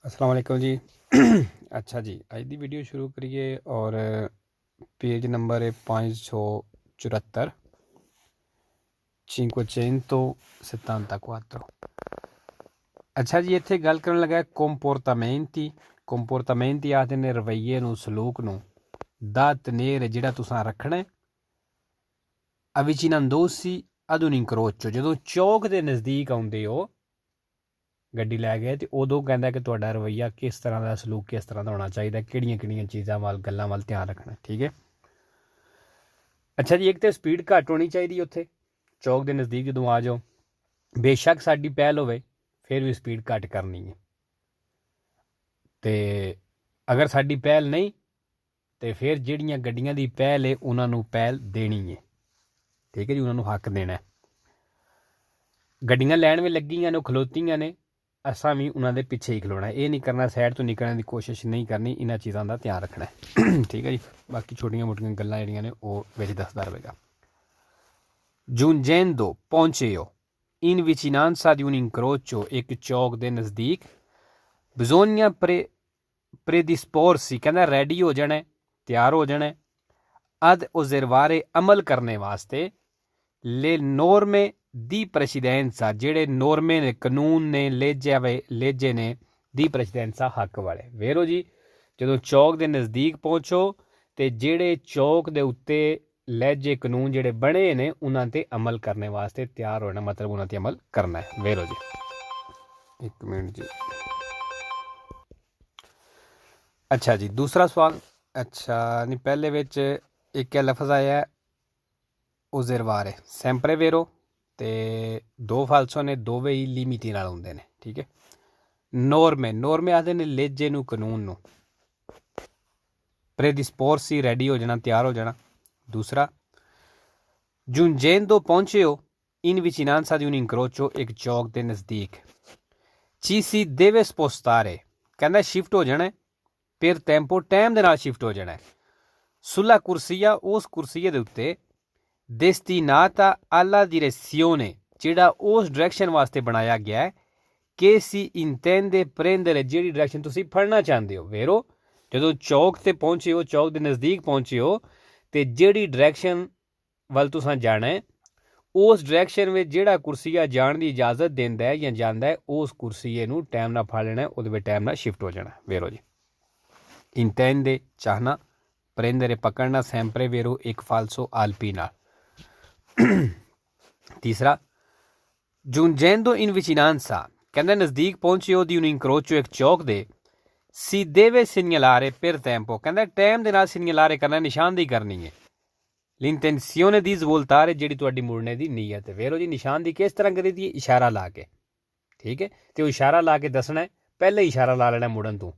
अस्सलाम वालेकुम जी। अच्छा जी, अज दी वीडियो शुरू करिए और पेज नंबर है 574 500 74। अच्छा जी, ਇੱਥੇ ਗੱਲ ਕਰਨ ਲੱਗਾ ਕੰਪੋਰਟਾਮੈਂਟੀ ਆਖਦੇ ਨੇ ਰਵੱਈਏ ਨੂੰ, ਸਲੂਕ ਨੂੰ, ਦਾ ਤਨੇਰ ਜਿਹੜਾ ਤੁਸੀਂ ਰੱਖਣਾ ਹੈ ਅਵਿਚਿਨੰਦੋਸੀ ad un incrocio, ਜਦੋਂ ਚੌਕ ਦੇ ਨਜ਼ਦੀਕ ਆਉਂਦੇ ਹੋ ਗੱਡੀ ਲੈ ਗਏ ਤੇ ਉਦੋਂ ਕਹਿੰਦਾ ਕਿ ਤੁਹਾਡਾ ਰਵੱਈਆ ਕਿਸ ਤਰ੍ਹਾਂ ਦਾ, ਸਲੂਕ ਕਿਸ ਤਰ੍ਹਾਂ ਦਾ ਹੋਣਾ ਚਾਹੀਦਾ, ਕਿਹੜੀਆਂ ਕਿਹੜੀਆਂ ਚੀਜ਼ਾਂ ਵੱਲ, ਗੱਲਾਂ ਵੱਲ ਧਿਆਨ ਰੱਖਣਾ। ਠੀਕ ਹੈ। ਅੱਛਾ ਜੀ, ਇੱਕ ਤਾਂ ਸਪੀਡ ਘੱਟ ਹੋਣੀ ਚਾਹੀਦੀ ਉੱਥੇ ਚੌਕ ਦੇ ਨਜ਼ਦੀਕ ਜਦੋਂ ਆ ਜਾਓ। ਬੇਸ਼ੱਕ ਸਾਡੀ ਪਹਿਲ ਹੋਵੇ ਫਿਰ ਵੀ ਸਪੀਡ ਘੱਟ ਕਰਨੀ ਹੈ, ਤੇ ਅਗਰ ਸਾਡੀ ਪਹਿਲ ਨਹੀਂ ਤੇ ਫਿਰ ਜਿਹੜੀਆਂ ਗੱਡੀਆਂ ਦੀ ਪਹਿਲ ਹੈ ਉਹਨਾਂ ਨੂੰ ਪਹਿਲ ਦੇਣੀ ਹੈ। ਠੀਕ ਹੈ ਜੀ, ਉਹਨਾਂ ਨੂੰ ਹੱਕ ਦੇਣਾ। ਗੱਡੀਆਂ ਲੈਣ ਵਿੱਚ ਲੱਗੀਆਂ ਨੇ, ਉਹ ਖਲੋਤੀਆਂ ਨੇ, ਅਸਾਂ ਵੀ ਉਹਨਾਂ ਦੇ ਪਿੱਛੇ ਹੀ ਖਲੋਣਾ। ਇਹ ਨਹੀਂ ਕਰਨਾ ਸਾਈਡ ਤੋਂ ਨਿਕਲਣ ਦੀ ਕੋਸ਼ਿਸ਼ ਨਹੀਂ ਕਰਨੀ। ਇਹਨਾਂ ਚੀਜ਼ਾਂ ਦਾ ਧਿਆਨ ਰੱਖਣਾ। ਠੀਕ ਹੈ ਜੀ। ਬਾਕੀ ਛੋਟੀਆਂ ਮੋਟੀਆਂ ਗੱਲਾਂ ਜਿਹੜੀਆਂ ਨੇ ਉਹ ਵਿੱਚ ਦੱਸਦਾ ਰਹੇਗਾ। giungendo ਪਹੁੰਚਿਓ in vicinanza di un incrocio, ਇੱਕ ਚੌਕ ਦੇ ਨਜ਼ਦੀਕ। bisogna predisporsi, ਕਹਿੰਦਾ ਰੈਡੀ ਹੋ ਜਾਣਾ, ਤਿਆਰ ਹੋ ਜਾਣਾ। ad osservare, ਅਮਲ ਕਰਨੇ ਵਾਸਤੇ। le norme ਦੀ ਪ੍ਰੈਸੀਡੈਂਸਾ, ਜਿਹੜੇ ਨੋਰਮੇ ਨੇ, ਕਾਨੂੰਨ ਨੇ, ਲੇਜੇ ਨੇ, ਦੀ ਪ੍ਰੈਸੀਡੈਂਸਾ, ਹੱਕ ਵਾਲੇ। ਵੇਰੋ ਜੀ, ਜਦੋਂ ਚੌਕ ਦੇ ਨਜ਼ਦੀਕ ਪਹੁੰਚੋ ਤੇ ਜਿਹੜੇ ਚੌਕ ਦੇ ਉੱਤੇ ਲਹਿਜੇ ਕਾਨੂੰਨ ਜਿਹੜੇ ਬਣੇ ਨੇ ਉਹਨਾਂ ਤੇ ਅਮਲ ਕਰਨੇ ਵਾਸਤੇ ਤਿਆਰ ਹੋਣਾ, ਮਤਲਬ ਉਹਨਾਂ ਤੇ ਅਮਲ ਕਰਨਾ ਹੈ। ਵੇਰੋ ਜੀ, ਇੱਕ ਮਿੰਟ ਜੀ। ਅੱਛਾ ਜੀ, ਦੂਸਰਾ ਸਵਾਲ। ਅੱਛਾ ਨਹੀਂ, ਪਹਿਲੇ ਵਿੱਚ ਇੱਕ ਲਫ਼ਜ਼ ਆਇਆ osservare, sempre vero, ਤੇ ਦੋ ਫਾਲਸੋ ਨੇ, ਦੋਵੇਂ ਹੀ ਲਿਮਿਟੀ ਨਾਲ ਹੁੰਦੇ ਨੇ। ਠੀਕ ਹੈ। ਨੋਰਮੇ ਆਖਦੇ ਨੇ ਲੇਜੇ ਨੂੰ, ਕਾਨੂੰਨ ਨੂੰ। ਪ੍ਰੈਡਿਸਪੋਰਸੀ, ਰੈਡੀ ਹੋ ਜਾਣਾ, ਤਿਆਰ ਹੋ ਜਾਣਾ। ਦੂਸਰਾ giungendo ਪਹੁੰਚਿਓ in vicinanza di un incrocio, ਇੱਕ ਚੌਕ ਦੇ ਨਜ਼ਦੀਕ। ci si deve spostare, ਕਹਿੰਦਾ ਸ਼ਿਫਟ ਹੋ ਜਾਣਾ। per tempo, ਟਾਈਮ ਦੇ ਨਾਲ ਸ਼ਿਫਟ ਹੋ ਜਾਣਾ। sulla corsia, ਉਸ ਕੁਰਸੀਏ ਦੇ ਉੱਤੇ। destinata alla direzione, ਜਿਹੜਾ ਉਸ ਡਾਇਰੈਕਸ਼ਨ ਵਾਸਤੇ ਬਣਾਇਆ ਗਿਆ ਹੈ। ਕਿ si intende prendere, ਜਿਹੜੀ ਡਾਇਰੈਕਸ਼ਨ ਤੁਸੀਂ ਫੜਨਾ ਚਾਹੁੰਦੇ ਹੋ। ਵੇਰੋ, ਜਦੋਂ ਚੌਕ ਤੇ ਪਹੁੰਚੇ ਹੋ, ਚੌਕ ਦੇ ਨਜ਼ਦੀਕ ਪਹੁੰਚੇ ਹੋ, ਤੇ ਜਿਹੜੀ ਡਾਇਰੈਕਸ਼ਨ ਵੱਲ ਤੁਸੀਂ ਜਾਣਾ ਹੈ ਉਸ ਡਾਇਰੈਕਸ਼ਨ ਵਿੱਚ ਜਿਹੜਾ ਕੁਰਸੀਆ ਜਾਣ ਦੀ ਇਜਾਜ਼ਤ ਦਿੰਦਾ ਹੈ ਜਾਂ ਜਾਂਦਾ ਹੈ, ਉਸ ਕੁਰਸੀਏ ਨੂੰ ਟਾਈਮ ਨਾਲ ਫੜ ਲੈਣਾ, ਉਹਦੇ ਵਿੱਚ ਟਾਈਮ ਨਾਲ ਸ਼ਿਫਟ ਹੋ ਜਾਣਾ। ਵੇਰੋ ਜੀ, intende ਚਾਹਨਾ, prendere ਪਕੜਨਾ, sempre vero, ਇੱਕ ਫਾਲਸੋ ਆਲਪੀ ਨਾਲ। ਤੀਸਰਾ giungendo in vicinanza, ਕਹਿੰਦਾ ਨਜ਼ਦੀਕ ਪਹੁੰਚਿਓ di un incrocio, ਇੱਕ ਚੌਕ ਦੇ। si deve segnalare per tempo, ਕਹਿੰਦਾ ਟਾਈਮ ਦੇ ਨਾਲ segnalare ਕਰਨਾ, ਨਿਸ਼ਾਨਦੇਹੀ ਕਰਨੀ ਹੈ। l'intenzione di svoltare, ਜਿਹੜੀ ਤੁਹਾਡੀ ਮੁੜਨੇ ਦੀ ਨੀਅਤ ਹੈ। ਵੇਰੋ ਜੀ, ਨਿਸ਼ਾਨਦੇਹੀ ਕਿਸ ਤਰ੍ਹਾਂ ਕਰੀ ਦੀ? ਇਸ਼ਾਰਾ ਲਾ ਕੇ। ਠੀਕ ਹੈ। ਤੇ ਉਹ ਇਸ਼ਾਰਾ ਲਾ ਕੇ ਦੱਸਣਾ, ਪਹਿਲੇ ਹੀ ਇਸ਼ਾਰਾ ਲਾ ਲੈਣਾ ਮੁੜਨ ਤੋਂ।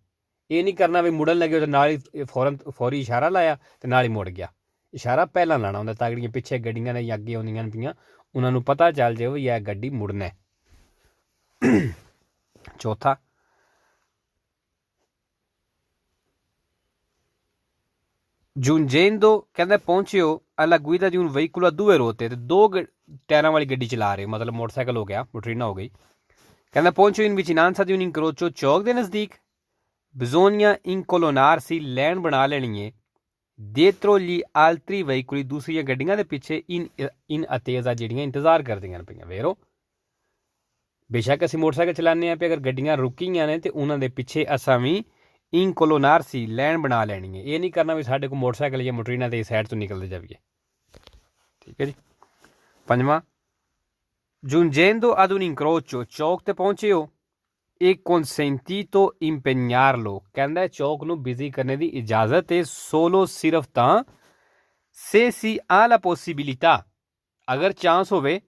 ਇਹ ਨਹੀਂ ਕਰਨਾ ਵੀ ਮੁੜਨ ਲੱਗੇ ਤੇ ਨਾਲ ਹੀ ਫੌਰੀ ਇਸ਼ਾਰਾ ਲਾਇਆ ਤੇ ਨਾਲ ਹੀ ਮੁੜ ਗਿਆ। ਇਸ਼ਾਰਾ ਪਹਿਲਾਂ ਲਾਣਾ ਹੁੰਦਾ ਤਾਂ ਜਿਹੜੀਆਂ ਪਿੱਛੇ ਗੱਡੀਆਂ ਨੇ ਜਾਂ ਅੱਗੇ ਆਉਂਦੀਆਂ ਪਈਆਂ ਉਹਨਾਂ ਨੂੰ ਪਤਾ ਚੱਲ ਜਾਵੇ ਵੀ ਇਹ ਗੱਡੀ ਮੁੜਨਾ। ਚੌਥਾ giungendo, ਕਹਿੰਦਾ ਪਹੁੰਚਿਓ alla guida di un veicolo a due ruote, ਤੇ ਦੋ ਟਾਇਰਾਂ ਵਾਲੀ ਗੱਡੀ ਚਲਾ ਰਹੇ, ਮਤਲਬ ਮੋਟਰਸਾਈਕਲ ਹੋ ਗਿਆ, ਮੋਟਰੀਨਾ ਹੋ ਗਈ। ਕਹਿੰਦਾ ਪਹੁੰਚਿਓ in vicinanza di un incrocio, ਚੌਕ ਦੇ ਨਜ਼ਦੀਕ। bisogna incolonnarsi, ਲੈਣ ਬਣਾ ਲੈਣੀ ਹੈ। dietro gli altri veicoli, ਦੂਸਰੀਆਂ ਗੱਡੀਆਂ ਦੇ ਪਿੱਛੇ। in attesa, ਜਿਹੜੀਆਂ ਇੰਤਜ਼ਾਰ ਕਰਦੀਆਂ ਪਈਆਂ। ਵੇਰੋ, ਬੇਸ਼ੱਕ ਅਸੀਂ ਮੋਟਰਸਾਈਕਲ ਚਲਾਉਂਦੇ ਹਾਂ, ਅਗਰ ਗੱਡੀਆਂ ਰੁਕੀਆਂ ਨੇ ਤੇ ਉਹਨਾਂ ਦੇ ਪਿੱਛੇ ਅਸਾਂ ਵੀ incolonnarsi, ਲੈਣ ਬਣਾ ਲੈਣੀ ਹੈ। ਇਹ ਨਹੀਂ ਕਰਨਾ ਵੀ ਸਾਡੇ ਕੋਲ ਮੋਟਰਸਾਈਕਲ ਜਾਂ ਮੋਟਰੀਨਾ ਦੇ ਸਾਈਡ ਤੋਂ ਨਿਕਲਦੇ ਜਾਈਏ। ਠੀਕ ਹੈ ਜੀ। ਪੰਜਵਾਂ giungendo ad un incrocio, ਚੌਕ ਤੇ ਪਹੁੰਚੇ ਹੋ। ਇਹ consentito impegnarlo, ਕਹਿੰਦਾ ਚੌਕ ਨੂੰ ਬਿਜ਼ੀ ਕਰਨੇ ਦੀ ਇਜਾਜ਼ਤ ਹੈ। solo, ਸਿਰਫ ਤਾਂ। se si ha la possibilità, ਅਗਰ ਚਾਂਸ ਹੋਵੇ।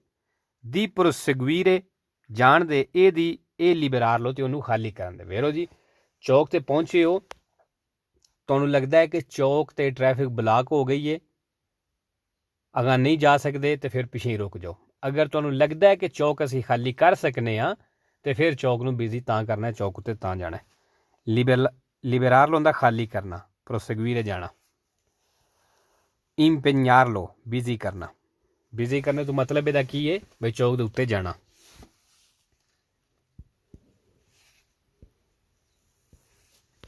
di proseguire, ਜਾਣ ਦੇ। ਇਹ liberarlo, ਤੇ ਉਹਨੂੰ ਖਾਲੀ ਕਰਨ ਦੇ। ਵੇਰੋ ਜੀ, ਚੌਕ ਤੇ ਪਹੁੰਚੇ ਹੋ, ਤੁਹਾਨੂੰ ਲੱਗਦਾ ਹੈ ਕਿ ਚੌਕ ਤੇ ਟ੍ਰੈਫਿਕ ਬਲਾਕ ਹੋ ਗਈ ਹੈ, ਅਗਰ ਨਹੀਂ ਜਾ ਸਕਦੇ ਤੇ ਫਿਰ ਪਿੱਛੇ ਹੀ ਰੁਕ ਜਾਓ। ਅਗਰ ਤੁਹਾਨੂੰ ਲੱਗਦਾ ਹੈ ਕਿ ਚੌਕ ਅਸੀਂ ਖਾਲੀ ਕਰ ਸਕਨੇ ਹਾਂ ਤੇ ਫਿਰ ਚੌਕ ਨੂੰ ਬਿਜ਼ੀ ਤਾਂ ਕਰਨਾ, ਚੌਕ ਉੱਤੇ ਤਾਂ ਜਾਣਾ। ਲਿਬਰਾਰਲੋ ਹੁੰਦਾ ਖਾਲੀ ਕਰਨਾ, ਪ੍ਰੋਸੈਗੁਇਰੇ ਜਾਣਾ। ਇੰਪੈਗਨਾਰਲੋ, ਬਿਜ਼ੀ ਕਰਨਾ। ਬਿਜ਼ੀ ਕਰਨੇ ਤੋਂ ਮਤਲਬ ਇਹਦਾ ਕੀ ਹੈ ਬਈ ਚੌਕ ਦੇ ਉੱਤੇ ਜਾਣਾ।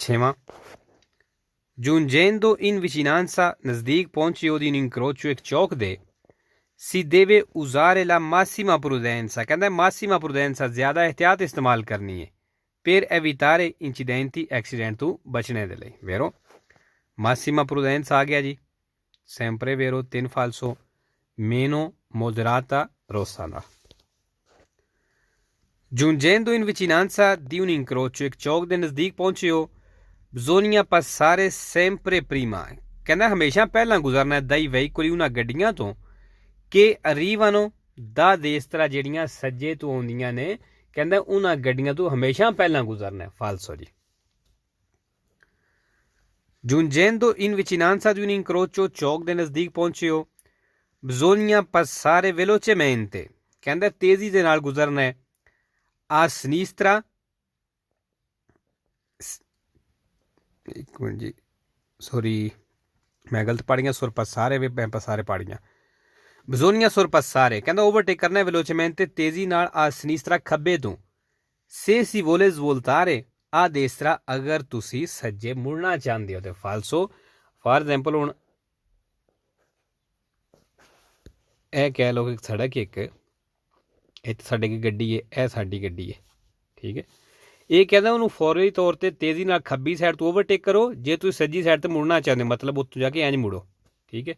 छेवां, giungendo in vicinanza, नज़दीक पहुंचे di un incrocio एक चौक दे, si deve usare la massima prudenza, कहता है massima prudenza ज़्यादा एहतियात इस्तेमाल करनी है per evitare incidenti, एक्सीडेंट तो बचने दे लिए, vero? Massima prudenza आ गया जी, sempre vero, 3 falso, meno moderata rossana. Giungendo in vicinanza di un incrocio, एक चौक ਦੇ ਨਜ਼ਦੀਕ ਪਹੁੰਚੇ ਹੋ, bisogna passare sempre prima, ਕਹਿੰਦਾ ਹਮੇਸ਼ਾ ਪਹਿਲਾਂ ਗੁਜ਼ਰਨਾ ਹੈ dai veicoli ਉਹਨਾਂ ਗੱਡੀਆਂ ਤੋਂ ਕਿ arrivano da destra, ਜਿਹੜੀਆਂ ਸੱਜੇ ਤੋਂ ਆਉਂਦੀਆਂ ਨੇ, ਕਹਿੰਦਾ ਉਹਨਾਂ ਗੱਡੀਆਂ ਤੋਂ ਹਮੇਸ਼ਾ ਪਹਿਲਾਂ ਗੁਜ਼ਰਨਾ ਹੈ, falso ਜੀ. Giungendo in vicinanza di un incrocio, ਚੌਕ ਦੇ ਨਜ਼ਦੀਕ ਪਹੁੰਚੇ ਹੋ, bisogna passare velocemente, ਕਹਿੰਦਾ ਤੇਜ਼ੀ ਦੇ ਨਾਲ ਗੁਜ਼ਰਨਾ ਹੈ, a sinistra, एक मिनट जी सॉरी मैं गलत पढ़ियां, sorpassare वे passare पढ़ियां, bisogna sorpassare, ਕਹਿੰਦਾ ਓਵਰਟੇਕ ਕਰਨਾ velocemente ਤੇਜ਼ੀ ਨਾਲ, a sinistra ਖੱਬੇ ਤੋਂ, se si vuole svoltare a destra, ਅਗਰ ਤੁਸੀਂ ਸੱਜੇ ਮੁੜਨਾ ਚਾਹੁੰਦੇ ਹੋ ਤੇ falso. ਫਾਰ ਐਗਜ਼ਾਮਪਲ ਹੁਣ ਇਹ ਕਹਿ ਲਓ ਕਿ ਸੜਕ ਇੱਕ ਇੱਥੇ ਸਾਡੇ ਕੀ ਗੱਡੀ ਹੈ, ਇਹ ਸਾਡੀ ਗੱਡੀ ਹੈ, ਠੀਕ ਹੈ, ਇਹ ਕਹਿੰਦਾ ਉਹਨੂੰ ਫੌਰੀ ਤੌਰ 'ਤੇ ਤੇਜ਼ੀ ਨਾਲ ਖੱਬੀ ਸਾਈਡ ਤੋਂ ਓਵਰਟੇਕ ਕਰੋ ਜੇ ਤੁਸੀਂ ਸੱਜੀ ਸਾਈਡ 'ਤੇ ਮੁੜਨਾ ਚਾਹੁੰਦੇ, ਮਤਲਬ ਉੱਥੋਂ ਜਾ ਕੇ ਇੰਝ ਮੁੜੋ, ਠੀਕ ਹੈ,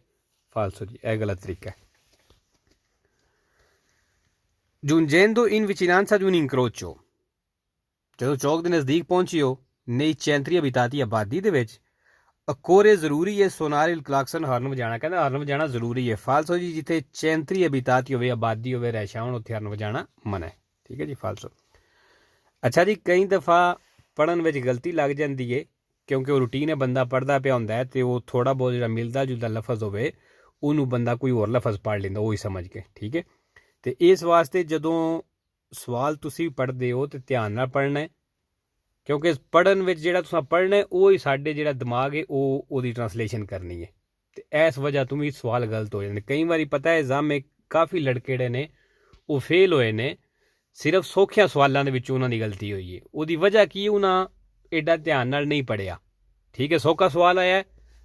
ਫਾਲਸੋ ਜੀ, ਇਹ ਗਲਤ ਤਰੀਕਾ ਹੈ. giungendo in vicinanza di un incrocio, ਜਦੋਂ ਚੌਕ ਦੇ ਨਜ਼ਦੀਕ ਪਹੁੰਚੀ ਹੋ, nei centri abitati, ਆਬਾਦੀ ਦੇ ਵਿੱਚ, occorre ਜ਼ਰੂਰੀ ਹੈ suonare il clacson, ਹਾਰਨ ਵਜਾਣਾ, ਕਹਿੰਦਾ ਹਾਰਨ ਵਜਾਣਾ ਜ਼ਰੂਰੀ ਹੈ, ਫਾਲਸੋ ਜੀ, ਜਿੱਥੇ centri abitati ਹੋਵੇ, ਆਬਾਦੀ ਹੋਵੇ, ਰਹਿਸ਼ਾਂ ਹੋਣ, ਉੱਥੇ ਹਾਰਨ ਵਜਾਣਾ ਮਨਾ ਹੈ, ਠੀਕ ਹੈ ਜੀ, ਫਾਲਸੋ. ਅੱਛਾ ਜੀ, ਕਈ ਦਫਾ ਪੜ੍ਹਨ ਵਿੱਚ ਗਲਤੀ ਲੱਗ ਜਾਂਦੀ ਹੈ ਕਿਉਂਕਿ ਉਹ ਰੂਟੀਨ ਹੈ, ਬੰਦਾ ਪੜ੍ਹਦਾ ਪਿਆ ਹੁੰਦਾ ਹੈ ਅਤੇ ਉਹ ਥੋੜ੍ਹਾ ਬਹੁਤ ਜਿਹੜਾ ਮਿਲਦਾ ਜੁਲਦਾ ਲਫ਼ਜ਼ ਹੋਵੇ ਉਹਨੂੰ ਬੰਦਾ ਕੋਈ ਹੋਰ ਲਫ਼ਜ਼ ਪੜ੍ਹ ਲੈਂਦਾ ਉਹੀ ਸਮਝ ਕੇ, ਠੀਕ ਹੈ. ਅਤੇ ਇਸ ਵਾਸਤੇ ਜਦੋਂ ਸਵਾਲ ਤੁਸੀਂ ਪੜ੍ਹਦੇ ਹੋ ਤਾਂ ਧਿਆਨ ਨਾਲ ਪੜ੍ਹਨਾ ਹੈ ਕਿਉਂਕਿ ਪੜ੍ਹਨ ਵਿੱਚ ਜਿਹੜਾ ਤੁਸੀਂ ਪੜ੍ਹਨਾ ਉਹ ਹੀ ਸਾਡੇ ਜਿਹੜਾ ਦਿਮਾਗ ਹੈ ਉਹਦੀ ਟਰਾਂਸਲੇਸ਼ਨ ਕਰਨੀ ਹੈ ਅਤੇ ਇਸ ਵਜ੍ਹਾ ਤੋਂ ਵੀ ਸਵਾਲ ਗਲਤ ਹੋ ਜਾਂਦੇ. ਕਈ ਵਾਰੀ ਪਤਾ ਹੈ ਐਗਜ਼ਾਮ ਕਾਫੀ ਲੜਕੇ ਜਿਹੜੇ ਨੇ ਉਹ ਫੇਲ ਹੋਏ ਨੇ ਸਿਰਫ ਸੌਖਿਆਂ ਸਵਾਲਾਂ ਦੇ ਵਿੱਚ ਉਹਨਾਂ ਦੀ ਗਲਤੀ ਹੋਈ ਹੈ. ਉਹਦੀ ਵਜ੍ਹਾ ਕੀ, ਉਹਨਾਂ ਐਡਾ ਧਿਆਨ ਨਾਲ ਨਹੀਂ ਪੜ੍ਹਿਆ, ਠੀਕ ਹੈ. ਸੌਖਾ ਸਵਾਲ ਆਇਆ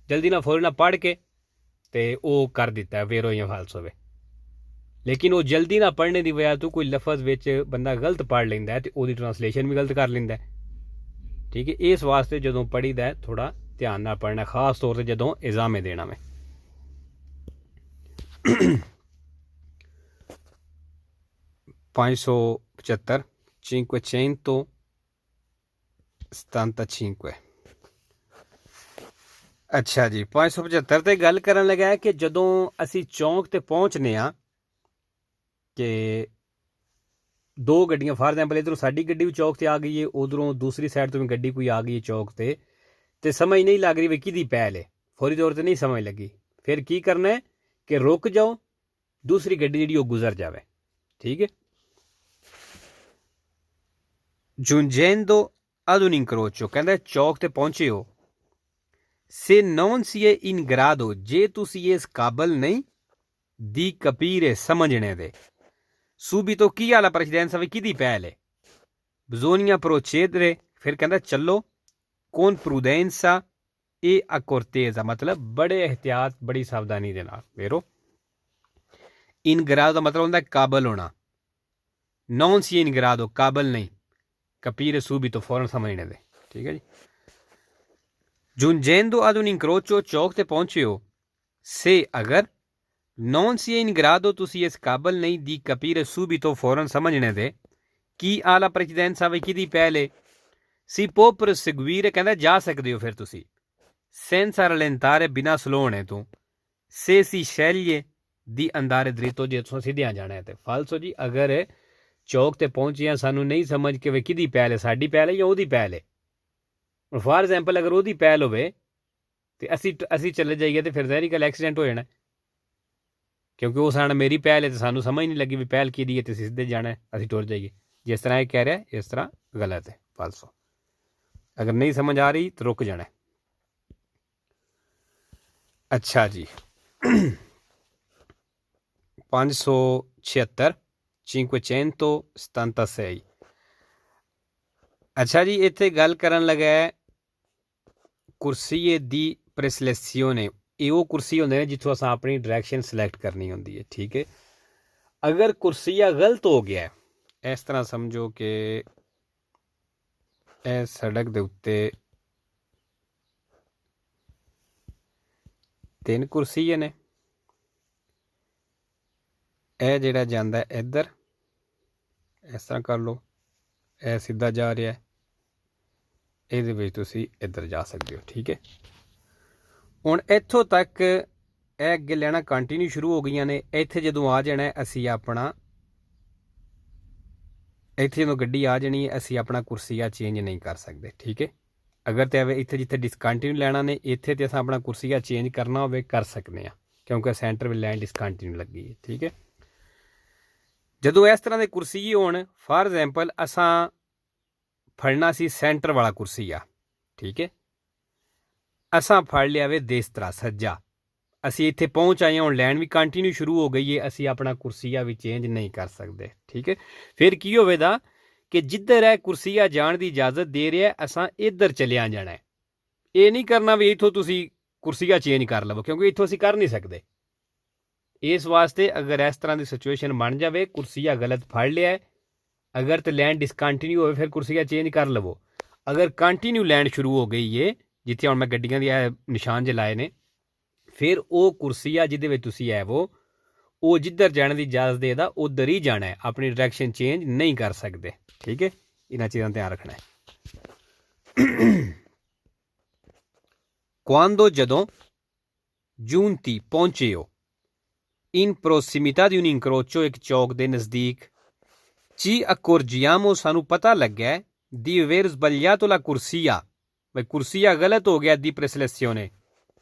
ਜਲਦੀ ਨਾਲ ਫੌਰਨ ਨਾਲ ਪੜ੍ਹ ਕੇ ਅਤੇ ਉਹ ਕਰ ਦਿੱਤਾ ਫੇਰ ਜਾਂ ਫਾਲਸੋ ਹੋਵੇ, ਲੇਕਿਨ ਉਹ ਜਲਦੀ ਨਾਲ ਪੜ੍ਹਨੇ ਦੀ ਵਜ੍ਹਾ ਤੋਂ ਕੋਈ ਲਫ਼ਜ਼ ਵਿੱਚ ਬੰਦਾ ਗਲਤ ਪੜ੍ਹ ਲੈਂਦਾ ਅਤੇ ਉਹਦੀ ਟਰਾਂਸਲੇਸ਼ਨ ਵੀ ਗਲਤ ਕਰ ਲੈਂਦਾ, ਠੀਕ ਹੈ. ਇਸ ਵਾਸਤੇ ਜਦੋਂ ਪੜ੍ਹੀਦਾ ਥੋੜ੍ਹਾ ਧਿਆਨ ਨਾਲ ਪੜ੍ਹਨਾ, ਖਾਸ ਤੌਰ 'ਤੇ ਜਦੋਂ ਐਗਜ਼ਾਮ ਦੇਣਾ ਮੈਂ. 575 575. ਅੱਛਾ ਜੀ, 575 ਤੇ ਗੱਲ ਕਰਨ ਲੱਗਾ ਕਿ ਜਦੋਂ ਅਸੀਂ ਚੌਂਕ 'ਤੇ ਪਹੁੰਚਨੇ ਹਾਂ ਕਿ ਦੋ ਗੱਡੀਆਂ, ਫਾਰ ਐਗਜ਼ਾਮਪਲ ਇੱਧਰੋਂ ਸਾਡੀ ਗੱਡੀ ਵੀ ਚੌਕ 'ਤੇ ਆ ਗਈ ਹੈ, ਉੱਧਰੋਂ ਦੂਸਰੀ ਸਾਈਡ ਤੋਂ ਵੀ ਗੱਡੀ ਕੋਈ ਆ ਗਈ ਹੈ ਚੌਕ 'ਤੇ, ਅਤੇ ਸਮਝ ਨਹੀਂ ਲੱਗ ਰਹੀ ਵੀ ਕਿਹਦੀ ਪਹਿਲ ਹੈ, ਫੌਰੀ ਤੌਰ 'ਤੇ ਨਹੀਂ ਸਮਝ ਲੱਗੀ, ਫਿਰ ਕੀ ਕਰਨਾ ਹੈ ਕਿ ਰੁਕ ਜਾਓ, ਦੂਸਰੀ ਗੱਡੀ ਜਿਹੜੀ ਉਹ ਗੁਜ਼ਰ ਜਾਵੇ, ਠੀਕ ਹੈ. giungendo ad un incrocio, ਕਹਿੰਦਾ ਚੌਕ 'ਤੇ ਪਹੁੰਚੇ ਹੋ, se non si è in grado, ਜੇ ਤੁਸੀਂ ਇਸ ਕਾਬਲ ਨਹੀਂ di capire, ਸਮਝਣੇ ਦੇ, subito chi ha la precedenza, ਵੀ ਕਿਹਦੀ ਪਹਿਲ ਹੈ, bisogna procedere, ਫਿਰ ਕਹਿੰਦਾ ਚੱਲੋ, con prudenza e accortezza, ਮਤਲਬ ਬੜੇ ਇਹਤਿਆਤ ਬੜੀ ਸਾਵਧਾਨੀ ਦੇ ਨਾਲ, ਵੇਰੋ. in grado ਦਾ ਮਤਲਬ ਹੁੰਦਾ ਕਾਬਲ ਹੋਣਾ, non si è in grado ਕਾਬਲ ਨਹੀਂ, capire subito ਫੌਰਨ ਸਮਝਣੇ ਦੇ, ਠੀਕ ਹੈ ਜੀ. giungendo ad un incrocio, ਚੌਕ 'ਤੇ ਪਹੁੰਚੇ ਹੋ, se ਅਗਰ, non si è in grado, ਤੁਸੀਂ ਇਸ ਕਾਬਲ ਨਹੀਂ, di capire subito ਫੌਰਨ ਸਮਝਣੇ ਦੇ, chi ha la precedenza, ਵੀ ਕਿਹਦੀ ਪਹਿਲ ਹੈ, si può proseguire, ਕਹਿੰਦਾ ਜਾ ਸਕਦੇ ਹੋ ਫਿਰ ਤੁਸੀਂ, senza rallentare, ਬਿਨਾਂ ਸਲੋ ਹੋਣੇ ਤੋਂ, se si sceglie di andare dritto, ਜੇ ਤੁਸੀਂ ਸਿੱਧਿਆਂ ਜਾਣਾ ਹੈ ਤੇ. ਫਾਲਸੋ ਜੀ, ਅਗਰ ਚੌਕ 'ਤੇ ਪਹੁੰਚੇ ਹਾਂ ਸਾਨੂੰ ਨਹੀਂ ਸਮਝ ਕੇ ਵੀ ਕਿਹਦੀ ਪਹਿਲ ਹੈ, ਸਾਡੀ ਪਹਿਲ ਹੈ ਜਾਂ ਉਹਦੀ ਪਹਿਲ ਹੈ. ਫਾਰ ਐਗਜ਼ਾਮਪਲ ਅਗਰ ਉਹਦੀ ਪਹਿਲ ਹੋਵੇ ਅਤੇ ਅਸੀਂ ਚਲੇ ਜਾਈਏ ਤਾਂ ਫਿਰ ਜ਼ਾਹਿਰੀ ਗੱਲ ਐਕਸੀਡੈਂਟ ਹੋ ਜਾਣਾ ਕਿਉਂਕਿ ਉਹ ਸਾਡਾ ਮੇਰੀ ਪਹਿਲ ਹੈ ਅਤੇ ਸਾਨੂੰ ਸਮਝ ਨਹੀਂ ਲੱਗੀ ਵੀ ਪਹਿਲ ਕਿਹਦੀ ਹੈ ਅਤੇ ਅਸੀਂ ਸਿੱਧੇ ਜਾਣਾ, ਅਸੀਂ ਟੁਰ ਜਾਈਏ. ਜਿਸ ਤਰ੍ਹਾਂ ਇਹ ਕਹਿ ਰਿਹਾ ਇਸ ਤਰ੍ਹਾਂ ਗਲਤ ਹੈ, ਫਾਲਸੋ. ਅਗਰ ਨਹੀਂ ਸਮਝ ਆ ਰਹੀ ਤਾਂ ਰੁਕ ਜਾਣਾ. ਅੱਛਾ ਜੀ, 576 576. ਅੱਛਾ ਜੀ, ਇੱਥੇ ਗੱਲ ਕਰਨ ਲੱਗਾ ਕੁਰਸੀਏ ਦੀ ਪ੍ਰੈਸਲੇਸੀਓਨੇ, ਇਹ ਉਹ ਕੁਰਸੀ ਹੁੰਦੇ ਨੇ ਜਿੱਥੋਂ ਅਸਾਂ ਆਪਣੀ ਡਾਇਰੈਕਸ਼ਨ ਸਿਲੈਕਟ ਕਰਨੀ ਹੁੰਦੀ ਹੈ। ਠੀਕ ਹੈ, ਅਗਰ ਕੁਰਸੀਆ ਗਲਤ ਹੋ ਗਿਆ, ਇਸ ਤਰ੍ਹਾਂ ਸਮਝੋ ਕਿ ਇਹ ਸੜਕ ਦੇ ਉੱਤੇ 3 ਕੁਰਸੀਏ ਨੇ, ਇਹ ਜਿਹੜਾ ਜਾਂਦਾ ਇੱਧਰ, ਇਸ ਤਰ੍ਹਾਂ ਕਰ ਲਓ, ਇਹ ਸਿੱਧਾ ਜਾ ਰਿਹਾ, ਇਹਦੇ ਵਿੱਚ ਤੁਸੀਂ ਇੱਧਰ ਜਾ ਸਕਦੇ ਹੋ। ਠੀਕ ਹੈ, ਹੁਣ ਇੱਥੋਂ ਤੱਕ ਇਹ ਅੱਗੇ ਲੈਣਾ ਕੰਟੀਨਿਊ ਸ਼ੁਰੂ ਹੋ ਗਈਆਂ ਨੇ। ਇੱਥੇ ਜਦੋਂ ਆ ਜਾਣਾ ਅਸੀਂ ਆਪਣਾ, ਇੱਥੇ ਜਦੋਂ ਗੱਡੀ ਆ ਜਾਣੀ ਹੈ ਅਸੀਂ ਆਪਣਾ ਕੁਰਸੀਆ ਚੇਂਜ ਨਹੀਂ ਕਰ ਸਕਦੇ। ਠੀਕ ਹੈ, ਅਗਰ ਤੇ ਇੱਥੇ ਜਿੱਥੇ ਡਿਸਕੰਟੀਨਿਊ ਲੈਣਾ ਨੇ, ਇੱਥੇ ਤੇ ਅਸਾਂ ਆਪਣਾ ਕੁਰਸੀਆ ਚੇਂਜ ਕਰਨਾ ਹੋਵੇ ਕਰ ਸਕਦੇ ਹਾਂ, ਕਿਉਂਕਿ ਸੈਂਟਰ ਵਿੱਚ ਲਾਈਨ ਡਿਸਕੰਟੀਨਿਊ ਲੱਗੀ ਹੈ। ਠੀਕ ਹੈ, ਜਦੋਂ ਇਸ ਤਰ੍ਹਾਂ ਦੇ ਕੁਰਸੀਏ ਹੋਣ, ਫਾਰ ਐਗਜ਼ੈਂਪਲ ਅਸਾਂ ਫੜਨਾ ਸੀ ਸੈਂਟਰ ਵਾਲਾ ਕੁਰਸੀਆ। ਠੀਕ ਹੈ, ਅਸਾਂ ਫੜ ਲਿਆ ਵੇ ਦੇਸ ਤਰ੍ਹਾਂ ਸੱਜਾ, ਅਸੀਂ ਇੱਥੇ ਪਹੁੰਚ ਆਏ ਹਾਂ, ਹੁਣ ਲਾਈਨ ਵੀ ਕੰਟੀਨਿਊ ਸ਼ੁਰੂ ਹੋ ਗਈ ਹੈ, ਅਸੀਂ ਆਪਣਾ ਕੁਰਸੀਆ ਵੀ ਚੇਂਜ ਨਹੀਂ ਕਰ ਸਕਦੇ। ਠੀਕ ਹੈ, ਫਿਰ ਕੀ ਹੋਵੇਗਾ ਕਿ ਜਿੱਧਰ ਹੈ ਕੁਰਸੀਆ ਜਾਣ ਦੀ ਇਜਾਜ਼ਤ ਦੇ ਰਿਹਾ, ਅਸਾਂ ਇੱਧਰ ਚਲਿਆ ਜਾਣਾ ਹੈ। ਇਹ ਨਹੀਂ ਕਰਨਾ ਵੀ ਇੱਥੋਂ ਤੁਸੀਂ ਕੁਰਸੀਆ ਚੇਂਜ ਕਰ ਲਵੋ, ਕਿਉਂਕਿ ਇੱਥੋਂ ਅਸੀਂ ਕਰ ਨਹੀਂ ਸਕਦੇ। ਇਸ ਵਾਸਤੇ ਅਗਰ ਇਸ ਤਰ੍ਹਾਂ ਦੀ ਸਿਚੁਏਸ਼ਨ ਬਣ ਜਾਵੇ, ਕੁਰਸੀਆ ਗਲਤ ਫੜ ਲਿਆ ਹੈ, ਅਗਰ ਤੇ ਲੈਂਡ ਡਿਸਕੰਟੀਨਿਊ ਹੋਵੇ ਫਿਰ ਕੁਰਸੀਆ ਚੇਂਜ ਕਰ ਲਵੋ। ਅਗਰ ਕੰਟੀਨਿਊ ਲੈਂਡ ਸ਼ੁਰੂ ਹੋ ਗਈ ਹੈ, ਜਿੱਥੇ ਹੁਣ ਮੈਂ ਗੱਡੀਆਂ ਦੀ ਨਿਸ਼ਾਨ ਜੇ ਲਾਏ ਨੇ, ਫਿਰ ਉਹ ਕੁਰਸੀਆ ਜਿਹਦੇ ਵਿੱਚ ਤੁਸੀਂ ਹੈ ਉਹ ਜਿੱਧਰ ਜਾਣ ਦੀ ਇਜਾਜ਼ਤ ਦੇਦਾ ਉੱਧਰ ਹੀ ਜਾਣਾ ਹੈ, ਆਪਣੀ ਡਾਇਰੈਕਸ਼ਨ ਚੇਂਜ ਨਹੀਂ ਕਰ ਸਕਦੇ। ਠੀਕ ਹੈ, ਇਹਨਾਂ ਚੀਜ਼ਾਂ ਦਾ ਧਿਆਨ ਰੱਖਣਾ ਹੈ। quando ਜਦੋਂ giunti ਪਹੁੰਚੇ ਹੋ in prossimità di un incrocio, ਇੱਕ ਚੌਕ ਦੇ ਨਜ਼ਦੀਕ, ci accorgiamo, ਸਾਨੂੰ ਪਤਾ ਲੱਗਾ di aver sbagliato la corsia, ਬਈ ਕੁਰਸੀਆ ਗਲਤ ਹੋ ਗਿਆ, ਦੀ ਪ੍ਰੈਸਲੇਸੀਓਨੇ,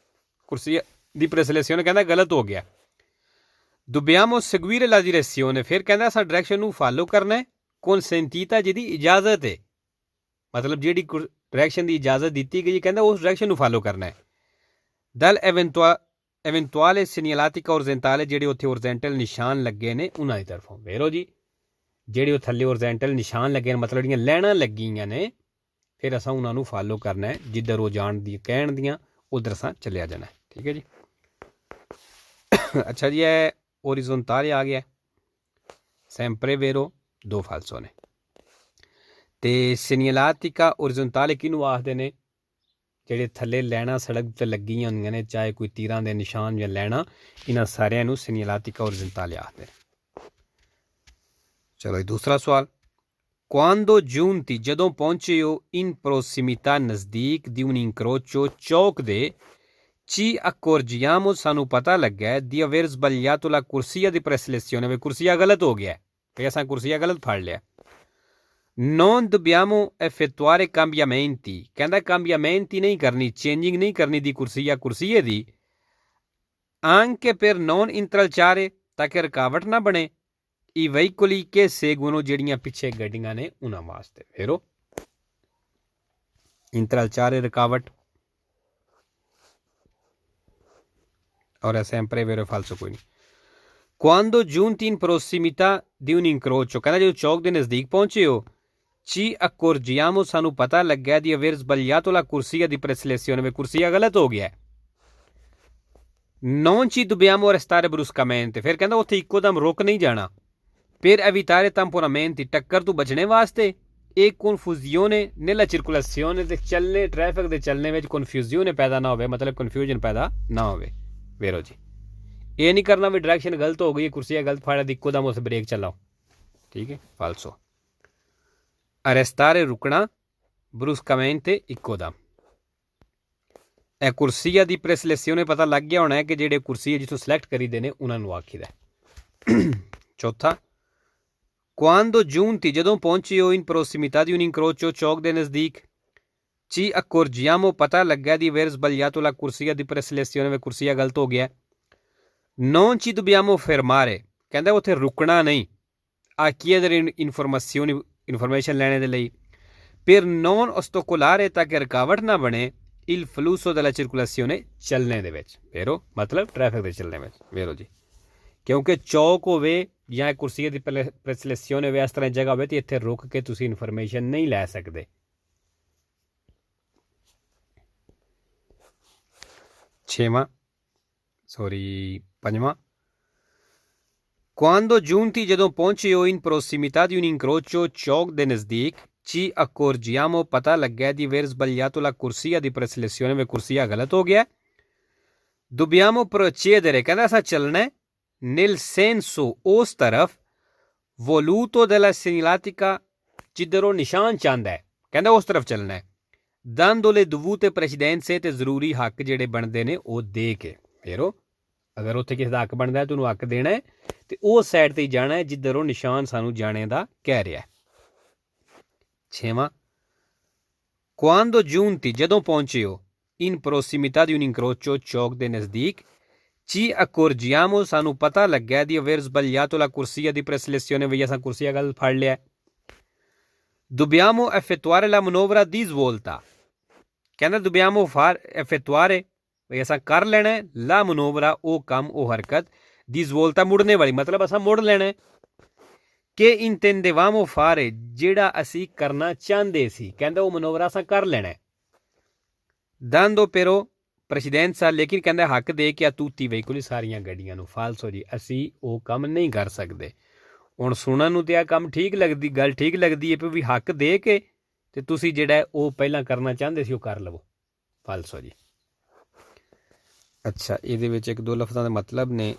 ਕੁਰਸੀਆ ਦੀ ਪ੍ਰੈਸਲੇਸੀਓਨੇ ਕਹਿੰਦਾ ਗਲਤ ਹੋ ਗਿਆ। dobbiamo seguire la direzione, ਫਿਰ ਕਹਿੰਦਾ ਅਸਾਂ ਡਾਇਰੈਕਸ਼ਨ ਨੂੰ ਫਾਲੋ ਕਰਨਾ ਹੈ, consentita, ਜਿਹਦੀ ਇਜਾਜ਼ਤ ਹੈ, ਮਤਲਬ ਜਿਹੜੀ ਡਾਇਰੈਕਸ਼ਨ ਦੀ ਇਜਾਜ਼ਤ ਦਿੱਤੀ ਗਈ, ਕਹਿੰਦਾ ਉਸ ਡਾਇਰੈਕਸ਼ਨ ਨੂੰ ਫਾਲੋ ਕਰਨਾ ਹੈ। dal eventuale segnaletica orizzontale, ਜਿਹੜੇ ਉੱਥੇ ਓਰੀਜੈਂਟਲ ਨਿਸ਼ਾਨ ਲੱਗੇ ਨੇ ਉਹਨਾਂ ਦੀ ਤਰਫੋਂ। ਵੇਰੋ ਜੀ, ਜਿਹੜੇ ਉਹ ਥੱਲੇ ਓਰੀਜੈਂਟਲ ਨਿਸ਼ਾਨ ਲੱਗੇ ਨੇ, ਮਤਲਬ ਜਿਹੜੀਆਂ ਲੈਣਾ ਲੱਗੀਆਂ ਨੇ, ਫਿਰ ਅਸਾਂ ਉਹਨਾਂ ਨੂੰ ਫਾਲੋ ਕਰਨਾ ਹੈ, ਜਿੱਧਰ ਉਹ ਜਾਣ ਦੀ ਕਹਿਣ ਦੀਆਂ ਉਧਰ ਅਸਾਂ ਚੱਲਿਆ ਜਾਣਾ। ਠੀਕ ਹੈ ਜੀ, ਅੱਛਾ ਜੀ, ਇਹ ਓਰੀਜ਼ੋਨਟਾਲੇ ਆ ਗਿਆ, ਸੈਂਪਰੇ ਵੇਰੋ, 2 ਫਾਲਸੋ ਨੇ। ਤੇ ਸੀਨੀਅਲਾਟਿਕਾ ਓਰੀਜ਼ੋਨਟਾਲੇ ਕਿਹਨੂੰ ਆਖਦੇ ਨੇ? ਜਿਹੜੇ ਥੱਲੇ ਲੈਣਾ ਸੜਕ ਤੇ ਲੱਗੀਆਂ ਹੁੰਦੀਆਂ ਨੇ, ਚਾਹੇ ਕੋਈ ਤੀਰਾਂ ਦੇ ਨਿਸ਼ਾਨ ਜਾਂ ਲੈਣਾ, ਇਹਨਾਂ ਸਾਰਿਆਂ ਨੂੰ ਸੀਨੀਅਲਾਟਿਕਾ ਓਰੀਜ਼ੋਨਟਾਲੇ ਆਖਦੇ ਨੇ। ਚਲੋ ਦੂਸਰਾ ਸਵਾਲ, quando giunti, ਜਦੋਂ ਪਹੁੰਚੇ ਹੋ in prossimità, ਨਜ਼ਦੀਕ, di un incrocio, ਚੌਕ ਦੇ, ci accorgiamo, ਸਾਨੂੰ ਪਤਾ ਲੱਗਾ di aver sbagliato la corsia di preselezione, ਵੀ ਕੁਰਸੀਆ ਗਲਤ ਹੋ ਗਿਆ, ਫਿਰ ਅਸਾਂ ਕੁਰਸੀਆ ਗਲਤ ਫੜ ਲਿਆ। non dobbiamo effettuare cambiamenti, ਕਹਿੰਦਾ cambiamenti ਨਹੀਂ ਕਰਨੀ, ਚੇਂਜਿੰਗ ਨਹੀਂ ਕਰਨੀ ਦੀ ਕੁਰਸੀਏ ਦੀ, anche per non intralciare, ਤਾਂ ਕਿ ਰੁਕਾਵਟ ਨਾ ਬਣੇ, i veicoli che seguono, ਜਿਹੜੀਆਂ ਪਿੱਛੇ ਗੱਡੀਆਂ ਨੇ ਉਹਨਾਂ ਵਾਸਤੇ। ਫਿਰ ਉਹ intralciare ਰੁਕਾਵਟ, ਔਰ è sempre vero e falso ਕੋਈ ਨਹੀਂ। quando giunti in prossimità di un incrocio, ਕਹਿੰਦਾ ਜਦੋਂ ਚੌਕ ਦੇ ਨਜ਼ਦੀਕ ਪਹੁੰਚੇ ਹੋ, ci accorgiamo, ਸਾਨੂੰ ਪਤਾ ਲੱਗਾ di aver sbagliato la corsia di preselezione, ਵੀ ਕੁਰਸੀਆ ਗਲਤ ਹੋ ਗਿਆ। non ci dobbiamo restare bruscamente, ਫਿਰ ਕਹਿੰਦਾ ਉੱਥੇ ਇੱਕੋ ਦਮ ਰੁਕ ਨਹੀਂ ਜਾਣਾ। per evitare tamponamenti, ਟੱਕਰ ਤੋਂ ਬਚਣੇ ਵਾਸਤੇ। e confusione nella circolazione, ਦੇ ਚੱਲਣੇ, ਟ੍ਰੈਫਿਕ ਦੇ ਚੱਲਣੇ ਵਿੱਚ ਕਨਫਿਊਜ਼ਨ ਪੈਦਾ ਨਾ ਹੋਵੇ, ਮਤਲਬ ਕਨਫਿਊਜ਼ਨ ਪੈਦਾ ਨਾ ਹੋਵੇ। ਵੇਰੋ ਜੀ, ਇਹ ਨਹੀਂ ਕਰਨਾ ਵੀ ਡਾਇਰੈਕਸ਼ਨ ਗਲਤ ਹੋ ਗਈ, ਕੁਰਸੀਆ ਗਲਤ ਫਾੜਾ ਦੀ ਇੱਕੋ ਦਮ ਉਸ ਬ੍ਰੇਕ ਚਲਾਓ। ਠੀਕ ਹੈ, ਫਾਲਸੋ। arrestare, ਰੁਕਣਾ, bruscamente, ਇੱਕੋ ਦਮ। ਇਹ ਕੁਰਸੀਆ ਦੀ ਪ੍ਰੈਸਲੇਸੀਓਨੇ ਪਤਾ ਲੱਗ ਗਿਆ ਹੋਣਾ ਹੈ ਕਿ ਜਿਹੜੇ ਕੁਰਸੀਏ ਜਿੱਥੋਂ ਸਿਲੈਕਟ ਕਰੀਦੇ ਨੇ ਉਹਨਾਂ ਨੂੰ ਆਖੀਦਾ। ਚੌਥਾ, quando giunti, ਜਦੋਂ ਪਹੁੰਚੇ ਹੋ in prossimità di un incrocio, ਚੌਕ ਦੇ ਨਜ਼ਦੀਕ, ci accorgiamo, ਪਤਾ ਲੱਗਾ di aver sbagliato la corsia di preselezione, ਵੀ ਕੁਰਸੀਆ ਗਲਤ ਹੋ ਗਿਆ। non ci dobbiamo fermare, ਕਹਿੰਦਾ ਉੱਥੇ ਰੁਕਣਾ ਨਹੀਂ, a chiedere informazione ਲੈਣੇ ਦੇ ਲਈ। per non ostacolare, ਤਾਂ ਕਿ ਰੁਕਾਵਟ ਨਾ ਬਣੇ, il flusso della circolazione, ਚੱਲਣੇ ਦੇ ਵਿੱਚ। ਵੇਰੋ ਮਤਲਬ ਟ੍ਰੈਫਿਕ ਦੇ ਚੱਲਣੇ ਵਿੱਚ। ਵੇਰੋ ਜੀ, ਕਿਉਂਕਿ ਚੌਕ ਹੋਵੇ ਜਾਂ ਕੁਰਸੀਏ ਦੀ ਪ੍ਰੈਸਲੇਸੀਓਨ ਹੋਵੇ, ਇਸ ਤਰ੍ਹਾਂ ਜਗ੍ਹਾ ਹੋਵੇ, ਤੇ ਇੱਥੇ ਰੁਕ ਕੇ ਤੁਸੀਂ ਇਨਫੋਰਮੇਸ਼ਨ ਨਹੀਂ ਲੈ ਸਕਦੇ। छेवां पंजवां, quando giunti ਜਦੋਂ ਪਹੁੰਚੇ ਹੋ in prossimità di un incrocio ਚੌਕ ਦੇ ਨਜ਼ਦੀਕ ci accorgiamo ਪਤਾ ਲੱਗਿਆ di aver sbagliato la corsia di preselezione ਵੇ ਕੁਰਸੀਆ ਗਲਤ ਹੋ ਗਿਆ dobbiamo procedere ਕਹਿੰਦਾ ਅਸਾਂ ਚੱਲਣਾ nel senso ਉਸ ਤਰਫ voluto della segnaletica ਜਿੱਧਰ ਉਹ ਨਿਸ਼ਾਨ ਚਾਹੁੰਦਾ ਹੈ ਕਹਿੰਦਾ ਉਸ ਤਰਫ ਚੱਲਣਾ ਹੈ dando le dovute precedenze ਤੇ ਜ਼ਰੂਰੀ ਹੱਕ ਜਿਹੜੇ ਬਣਦੇ ਨੇ ਉਹ ਦੇ ਕੇ ਫੇਰੋ ਅਗਰ ਉੱਥੇ ਕਿਸੇ ਦਾ ਹੱਕ ਬਣਦਾ ਤਾਂ ਉਹਨੂੰ ਹੱਕ ਦੇਣਾ ਹੈ ਤੇ ਉਸ ਸਾਈਡ ਤੇ ਹੀ ਜਾਣਾ ਹੈ ਜਿੱਧਰ ਉਹ ਨਿਸ਼ਾਨ ਸਾਨੂੰ ਜਾਣੇ ਦਾ ਕਹਿ ਰਿਹਾ ਹੈ ਛੇਵਾਂ quando giunti ਜਦੋਂ ਪਹੁੰਚੇ ਹੋ in prossimità di un incrocio ਚੌਕ ਦੇ ਨਜ਼ਦੀਕ ci accorgiamo ਸਾਨੂੰ ਪਤਾ ਲੱਗਿਆ di aver sbagliato la corsia di preselezione ਵੀ ਅਸਾਂ ਕੁਰਸੀਆ ਗਲਤ ਫੜ ਲਿਆ dobbiamo effettuare la manovra di svolta ਕਹਿੰਦਾ dobbiamo effettuare ਵੀ ਅਸਾਂ ਕਰ ਲੈਣਾ la manovra ਉਹ ਕੰਮ ਉਹ ਹਰਕਤ ਦੀ svolta ਮੁੜਨੇ ਵਾਲੀ ਮਤਲਬ ਅਸਾਂ ਮੁੜ ਲੈਣਾ ਕਿ intendevamo fare ਜਿਹੜਾ ਅਸੀਂ ਕਰਨਾ ਚਾਹੁੰਦੇ ਸੀ ਕਹਿੰਦਾ ਉਹ ਮਨੋਵਰਾ ਅਸਾਂ ਕਰ ਲੈਣਾ dando però precedenza ਲੇਕਿਨ ਕਹਿੰਦਾ ਹੱਕ ਦੇ ਕੇ tutti veicoli ਸਾਰੀਆਂ ਗੱਡੀਆਂ ਨੂੰ ਫਾਲਸੋ ਜੀ ਅਸੀਂ ਉਹ ਕੰਮ ਨਹੀਂ ਕਰ ਸਕਦੇ ਹੁਣ ਸੁਣਨ ਨੂੰ ਤੇ ਆ ਕੰਮ ਠੀਕ ਲੱਗਦੀ ਗੱਲ ਠੀਕ ਲੱਗਦੀ ਹੈ ਵੀ ਹੱਕ ਦੇ ਕੇ ਤੇ ਤੁਸੀਂ ਜਿਹੜਾ ਉਹ ਪਹਿਲਾਂ ਕਰਨਾ ਚਾਹੁੰਦੇ ਸੀ ਉਹ ਕਰ ਲਵੋ ਫਾਲਸੋ ਜੀ ਅੱਛਾ ਇਹਦੇ ਵਿੱਚ ਇੱਕ ਦੋ ਲਫ਼ਜ਼ਾਂ ਦੇ ਮਤਲਬ ਨੇ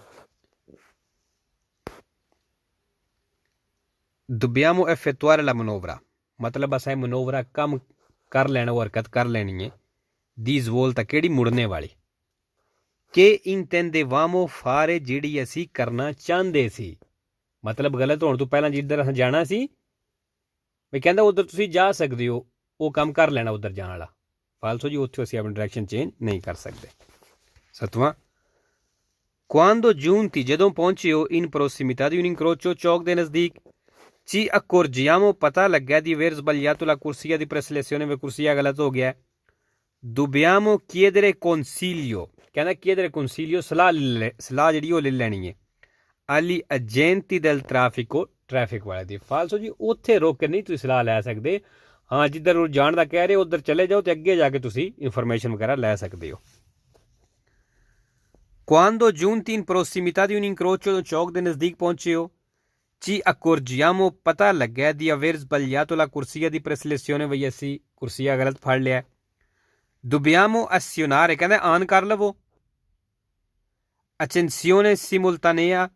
dobbiamo effettuare la manovra मतलब असां मनोवरा कम कर लेना वो हरकत कर लेनी है दी svolta केड़ी मुड़ने वाली के intendevamo fare ਜਿਹੜੀ ਅਸੀਂ ਕਰਨਾ ਚਾਹੁੰਦੇ ਸੀ मतलब गलत होने तो पहला जिधर असां जाना सी ਵੀ ਕਹਿੰਦਾ ਉਧਰ ਤੁਸੀਂ ਜਾ ਸਕਦੇ ਹੋ ਉਹ ਕੰਮ ਕਰ ਲੈਣਾ ਉਧਰ ਜਾਣ ਵਾਲਾ ਫਾਲਸੋ ਜੀ ਉੱਥੇ ਅਸੀਂ ਆਪਣੀ ਡਾਇਰੈਕਸ਼ਨ ਚੇਂਜ ਨਹੀਂ ਕਰ ਸਕਦੇ ਸਤਵਾਂ quando giunti ਜਦੋਂ ਪਹੁੰਚੇ ਹੋ in prossimità di un incrocio ਚੌਕ ਦੇ ਨਜ਼ਦੀਕ ci accorgiamo ਪਤਾ ਲੱਗਿਆ di aver sbagliato la corsia di preselezione ਵੇ ਕੁਰਸੀਆ ਗਲਤ ਹੋ ਗਿਆ dobbiamo chiedere consiglio ਕਹਿੰਦਾ chiedere consiglio ਸਲਾਹ ਜਿਹੜੀ ਉਹ ਲੈ ਲੈਣੀ ਹੈ agli agenti del traffico traffic ਵਾਲੇ ਦੀ ਫਾਲਸੋ ਜੀ ਉੱਥੇ ਰੋਕ ਕੇ ਨਹੀਂ ਤੁਸੀਂ ਸਲਾਹ ਲੈ ਸਕਦੇ ਹਾਂ ਜਿੱਧਰ ਉਹ ਜਾਣ ਦਾ ਕਹਿ ਰਹੇ ਉੱਧਰ ਚਲੇ ਜਾਓ ਤੇ ਅੱਗੇ ਜਾ ਕੇ ਤੁਸੀਂ ਇਨਫੋਰਮੇਸ਼ਨ ਵਗੈਰਾ ਲੈ ਸਕਦੇ ਹੋ quando giunti in prossimità di un incrocio ਚੌਕ ਦੇ ਨਜ਼ਦੀਕ ਪਹੁੰਚੇ ਹੋ ci accorgiamo ਪਤਾ ਲੱਗਿਆ di aver sbagliato la corsia di preselezione ਵੀ ਅਸੀਂ ਕੁਰਸੀਆ ਗਲਤ ਫੜ ਲਿਆ dobbiamo azionare ਕਹਿੰਦਾ ਆਨ ਕਰ ਲਵੋ accensione simultanea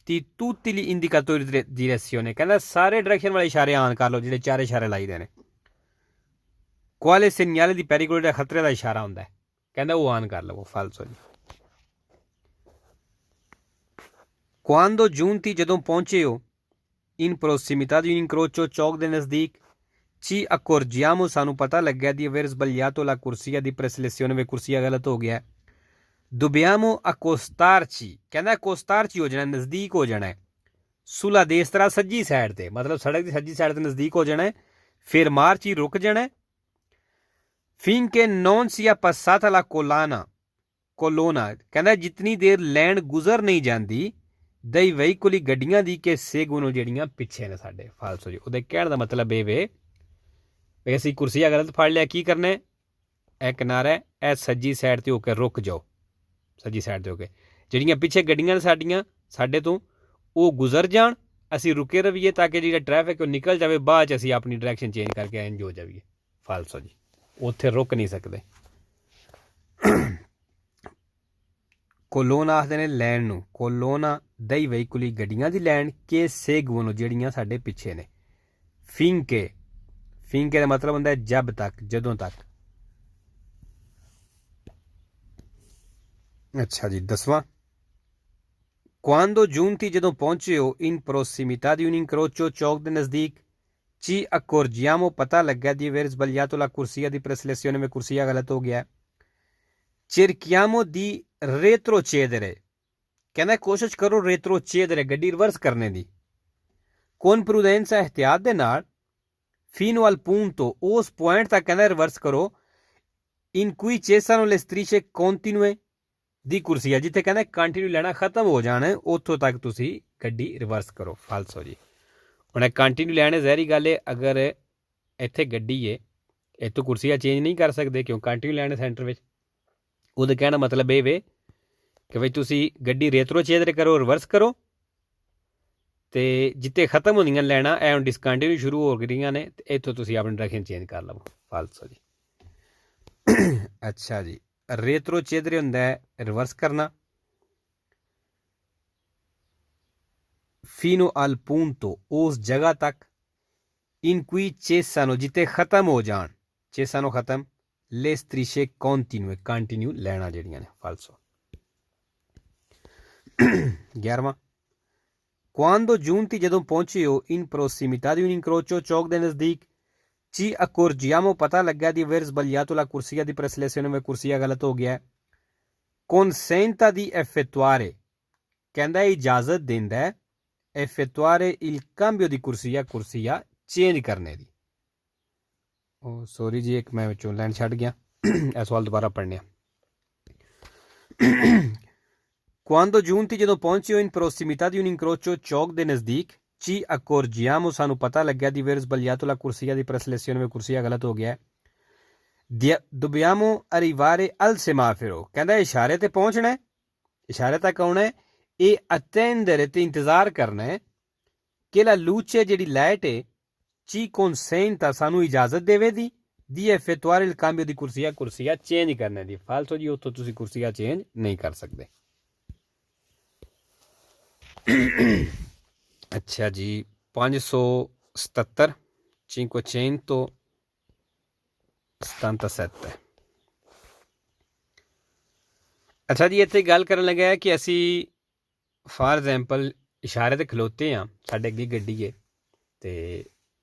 di tutti gli indicatori di direzione ਕਹਿੰਦਾ ਸਾਰੇ ਡਾਇਰੈਕਸ਼ਨ ਵਾਲੇ ਇਸ਼ਾਰੇ ਆਨ ਕਰ ਲਓ ਜਿਹੜੇ ਚਾਰ ਇਸ਼ਾਰੇ ਲਾਈਦੇ ਨੇ quale segnale di pericolo ਦਾ ਖਤਰੇ ਦਾ ਇਸ਼ਾਰਾ ਹੁੰਦਾ ਹੈ ਕਹਿੰਦਾ ਉਹ ਆਨ ਕਰ ਲਵੋ ਫਾਲਸੋ ਜੀ quando giunti ਜਦੋਂ ਪਹੁੰਚੇ ਹੋ in prossimità di un incrocio ਚੌਕ ਦੇ ਨਜ਼ਦੀਕ ci accorgiamo ਸਾਨੂੰ ਪਤਾ ਲੱਗਿਆ di aver sbagliato la corsia di preselezione ਵੇ ਕੁਰਸੀਆ ਗਲਤ ਹੋ ਗਿਆ dobbiamo accostarci ਕਹਿੰਦਾ accostarci ਹੋ ਜਾਣਾ ਨਜ਼ਦੀਕ ਹੋ ਜਾਣਾ sulla destra ਸੱਜੀ ਸਾਈਡ ਤੇ ਮਤਲਬ ਸੜਕ ਦੀ ਸੱਜੀ ਸਾਈਡ ਤੇ ਨਜ਼ਦੀਕ ਹੋ ਜਾਣਾ ਫਿਰ ਮਾਰਚ ਹੀ ਰੁਕ ਜਾਣਾ finché non sia passata la colonna ਕਹਿੰਦਾ ਜਿਤਨੀ ਦੇਰ ਲੈਣ ਗੁਜ਼ਰ ਨਹੀਂ ਜਾਂਦੀ ਦਈ ਵਹੀਕੁਲੀ ਗੱਡੀਆਂ ਦੀ ਕਿ ਸੇਗੂਨੋ ਜਿਹੜੀਆਂ ਪਿੱਛੇ ਨੇ ਸਾਡੇ ਫਾਲਸੋ ਜੀ ਉਹਦੇ ਕਹਿਣ ਦਾ ਮਤਲਬ ਇਹ ਵੇ ਅਸੀਂ ਕੁਰਸੀਆ ਗਲਤ ਫੜ ਲਿਆ ਕੀ ਕਰਨਾ ਇਹ ਕਿਨਾਰਾ ਇਹ ਸੱਜੀ ਸਾਈਡ ਤੇ ਹੋ ਕੇ ਰੁਕ ਜਾਓ ਸੱਜੀ ਸਾਈਡ ਤੇ ਹੋ ਕੇ ਜਿਹੜੀਆਂ ਪਿੱਛੇ ਗੱਡੀਆਂ ਨੇ ਸਾਡੀਆਂ ਸਾਡੇ ਤੋਂ ਉਹ ਗੁਜ਼ਰ ਜਾਣ ਅਸੀਂ ਰੁਕੇ ਰਹੀਏ ਤਾਂ ਕਿ ਜਿਹੜਾ ਟ੍ਰੈਫਿਕ ਉਹ ਨਿਕਲ ਜਾਵੇ ਬਾਅਦ 'ਚ ਅਸੀਂ ਆਪਣੀ ਡਾਇਰੈਕਸ਼ਨ ਚੇਂਜ ਕਰਕੇ ਇੰਜ ਹੋ ਜਾਈਏ ਫਾਲਸੋ ਜੀ ਉੱਥੇ ਰੁਕ ਨਹੀਂ ਸਕਦੇ ਕੋਲੋਨਾ ਆਖਦੇ ਨੇ ਲੈਣ ਨੂੰ ਕੋਲੋਨਾ ਦਈ ਵਹੀਕੁਲੀ ਗੱਡੀਆਂ ਦੀ ਲੈਣ ਕੇ ਸੇਗੂਨੋ ਜਿਹੜੀਆਂ ਸਾਡੇ ਪਿੱਛੇ ਨੇ ਫਿੰਕੇ ਦਾ ਮਤਲਬ ਹੁੰਦਾ ਹੈ ਜਬ ਤੱਕ ਜਦੋਂ ਤੱਕ ਅੱਛਾ ਜੀ 10ਵਾਂ quando giunti ਜਦੋਂ ਪਹੁੰਚੇ ਹੋ in prossimità di un incrocio ਚੌਕ ਦੇ ਨਜ਼ਦੀਕ ci accorgiamo ਪਤਾ ਲੱਗਿਆ di aver sbagliato la corsia di preselezione ਵੇ ਕੁਰਸੀਆ ਗਲਤ ਹੋ ਗਿਆ cerchiamo di retrocedere ਕਹਿੰਦਾ ਕੋਸ਼ਿਸ਼ ਕਰੋ retrocedere ਗੱਡੀ ਰਿਵਰਸ ਕਰਨੇ ਦੀ con prudenza ehtiyat ਦੇ ਨਾਲ fino al punto ਉਸ ਪੁਆਇੰਟ ਤੱਕ ਕਹਿੰਦਾ ਰਿਵਰਸ ਕਰੋ in cui cessano le strisce continue ਦੀ ਕੁਰਸੀਆ ਜਿੱਥੇ ਕਹਿੰਦਾ ਕੰਟੀਨਿਊ ਲੈਣਾ ਖਤਮ ਹੋ ਜਾਣਾ ਉੱਥੋਂ ਤੱਕ ਤੁਸੀਂ ਗੱਡੀ ਰਿਵਰਸ ਕਰੋ ਫਾਲਸੋ ਜੀ ਹੁਣ ਇਹ ਕੰਟੀਨਿਊ ਲੈਣੇ ਜ਼ਹਿਰੀ ਗੱਲ ਹੈ ਅਗਰ ਇੱਥੇ ਗੱਡੀ ਹੈ ਇੱਥੋਂ ਕੁਰਸੀਆ ਚੇਂਜ ਨਹੀਂ ਕਰ ਸਕਦੇ ਕਿਉਂ ਕੰਟੀਨਿਊ ਲੈਣੇ ਸੈਂਟਰ ਵਿੱਚ ਉਹਦਾ ਕਹਿਣਾ ਮਤਲਬ ਇਹ ਵੇ ਕਿ ਬਈ ਤੁਸੀਂ ਗੱਡੀ ਰੇਤਰੋ ਚੇਦਰੇ ਕਰੋ, ਰਿਵਰਸ ਕਰੋ, ਤੇ ਜਿੱਥੇ ਖਤਮ ਹੁੰਦੀਆਂ ਲੈਣਾ ਇਹ ਹੁਣ ਡਿਸਕੰਟੀਨਿਊ ਸ਼ੁਰੂ ਹੋ ਗਈਆਂ ਨੇ, ਤੇ ਇੱਥੋਂ ਤੁਸੀਂ ਆਪਣੀ ਡਾਇਰੈਕਸ਼ਨ ਚੇਂਜ ਕਰ ਲਵੋ। ਫਾਲਸੋ ਜੀ। ਅੱਛਾ ਜੀ, ਰੇਤਰੋ ਚੇਦਰੇ ਹੁੰਦਾ ਹੈ ਰਿਵਰਸ ਕਰਨਾ। ਫੀਨੋ ਅਲ punto, ਉਸ ਜਗ੍ਹਾ ਤੱਕ, in cui cessano, ਜਿੱਥੇ ਖਤਮ ਹੋ ਜਾਣ, cessano ਖਤਮ, le strisce continue, ਕੰਟੀਨਿਊ ਲੈਣਾ ਜਿਹੜੀਆਂ ਨੇ। ਫਾਲਸੋ। 11ਵਾਂ, quando giunti, ਜਦੋਂ ਪਹੁੰਚੇ ਹੋ, in prossimità di un incrocio, ਚੌਕ ਦੇ ਨਜ਼ਦੀਕ, ci accorgiamo, ਪਤਾ ਲੱਗਾ di aver sbagliato la corsia di preselezione, में ਕੁਰਸੀਆ ਗਲਤ ਹੋ ਗਿਆ। consenta di effettuare, ਕਹਿੰਦਾ ਇਜਾਜ਼ਤ ਦਿੰਦਾ ਹੈ, effettuare il cambio di corsia, ਕੁਰਸੀਆ ਚੇਂਜ ਕਰਨੇ ਦੀ। ਉਹ ਸੌਰੀ ਜੀ, ਇੱਕ ਮੈਂ ਵਿੱਚੋਂ ਲਾਈਨ ਛੱਡ ਗਿਆ, ਇਹ ਸਵਾਲ ਦੁਬਾਰਾ ਪੜ੍ਹਨੇ ਆ। quando giunti, ਜਦੋਂ ਪਹੁੰਚੇ ਹੋ, in prossimità di un incrocio, ਚੌਕ ਦੇ ਨਜ਼ਦੀਕ, ci accorgiamo, ਸਾਨੂੰ ਪਤਾ ਲੱਗਿਆ di aver sbagliato la corsia di preselezione, में ਕੁਰਸੀਆ ਗਲਤ ਹੋ ਗਿਆ। dobbiamo arrivare al semaforo, ਕਹਿੰਦਾ ਇਸ਼ਾਰੇ ਤੇ ਪਹੁੰਚਣਾ ਹੈ, ਇਸ਼ਾਰੇ ਤੱਕ ਆਉਣਾ ਹੈ, ਇਹ attendere ਤੇ ਇੰਤਜ਼ਾਰ ਕਰਨਾ ਹੈ, ਕਿ la luce, ਜਿਹੜੀ ਲਾਈਟ ਹੈ, ci consenta, ਸਾਨੂੰ ਇਜਾਜ਼ਤ ਦੇਵੇ di effettuare il cambio di corsia, ਕੁਰਸੀਆ ਚੇਂਜ ਕਰਨੇ ਦੀ। ਫਾਲਸੋ ਜੀ, ਉੱਥੋਂ ਤੁਸੀਂ ਕੁਰਸੀਆ ਚੇਂਜ ਨਹੀਂ ਕਰ ਸਕਦੇ। ਅੱਛਾ ਜੀ, 577 577। ਅੱਛਾ ਜੀ, ਇੱਥੇ ਗੱਲ ਕਰਨ ਲੱਗਾ ਹੈ ਕਿ ਅਸੀਂ ਫਾਰ ਐਗਜ਼ੈਂਪਲ ਇਸ਼ਾਰੇ ਤੇ ਖਲੋਤੇ ਹਾਂ, ਸਾਡੇ ਅੱਗੇ ਗੱਡੀ ਹੈ, ਤੇ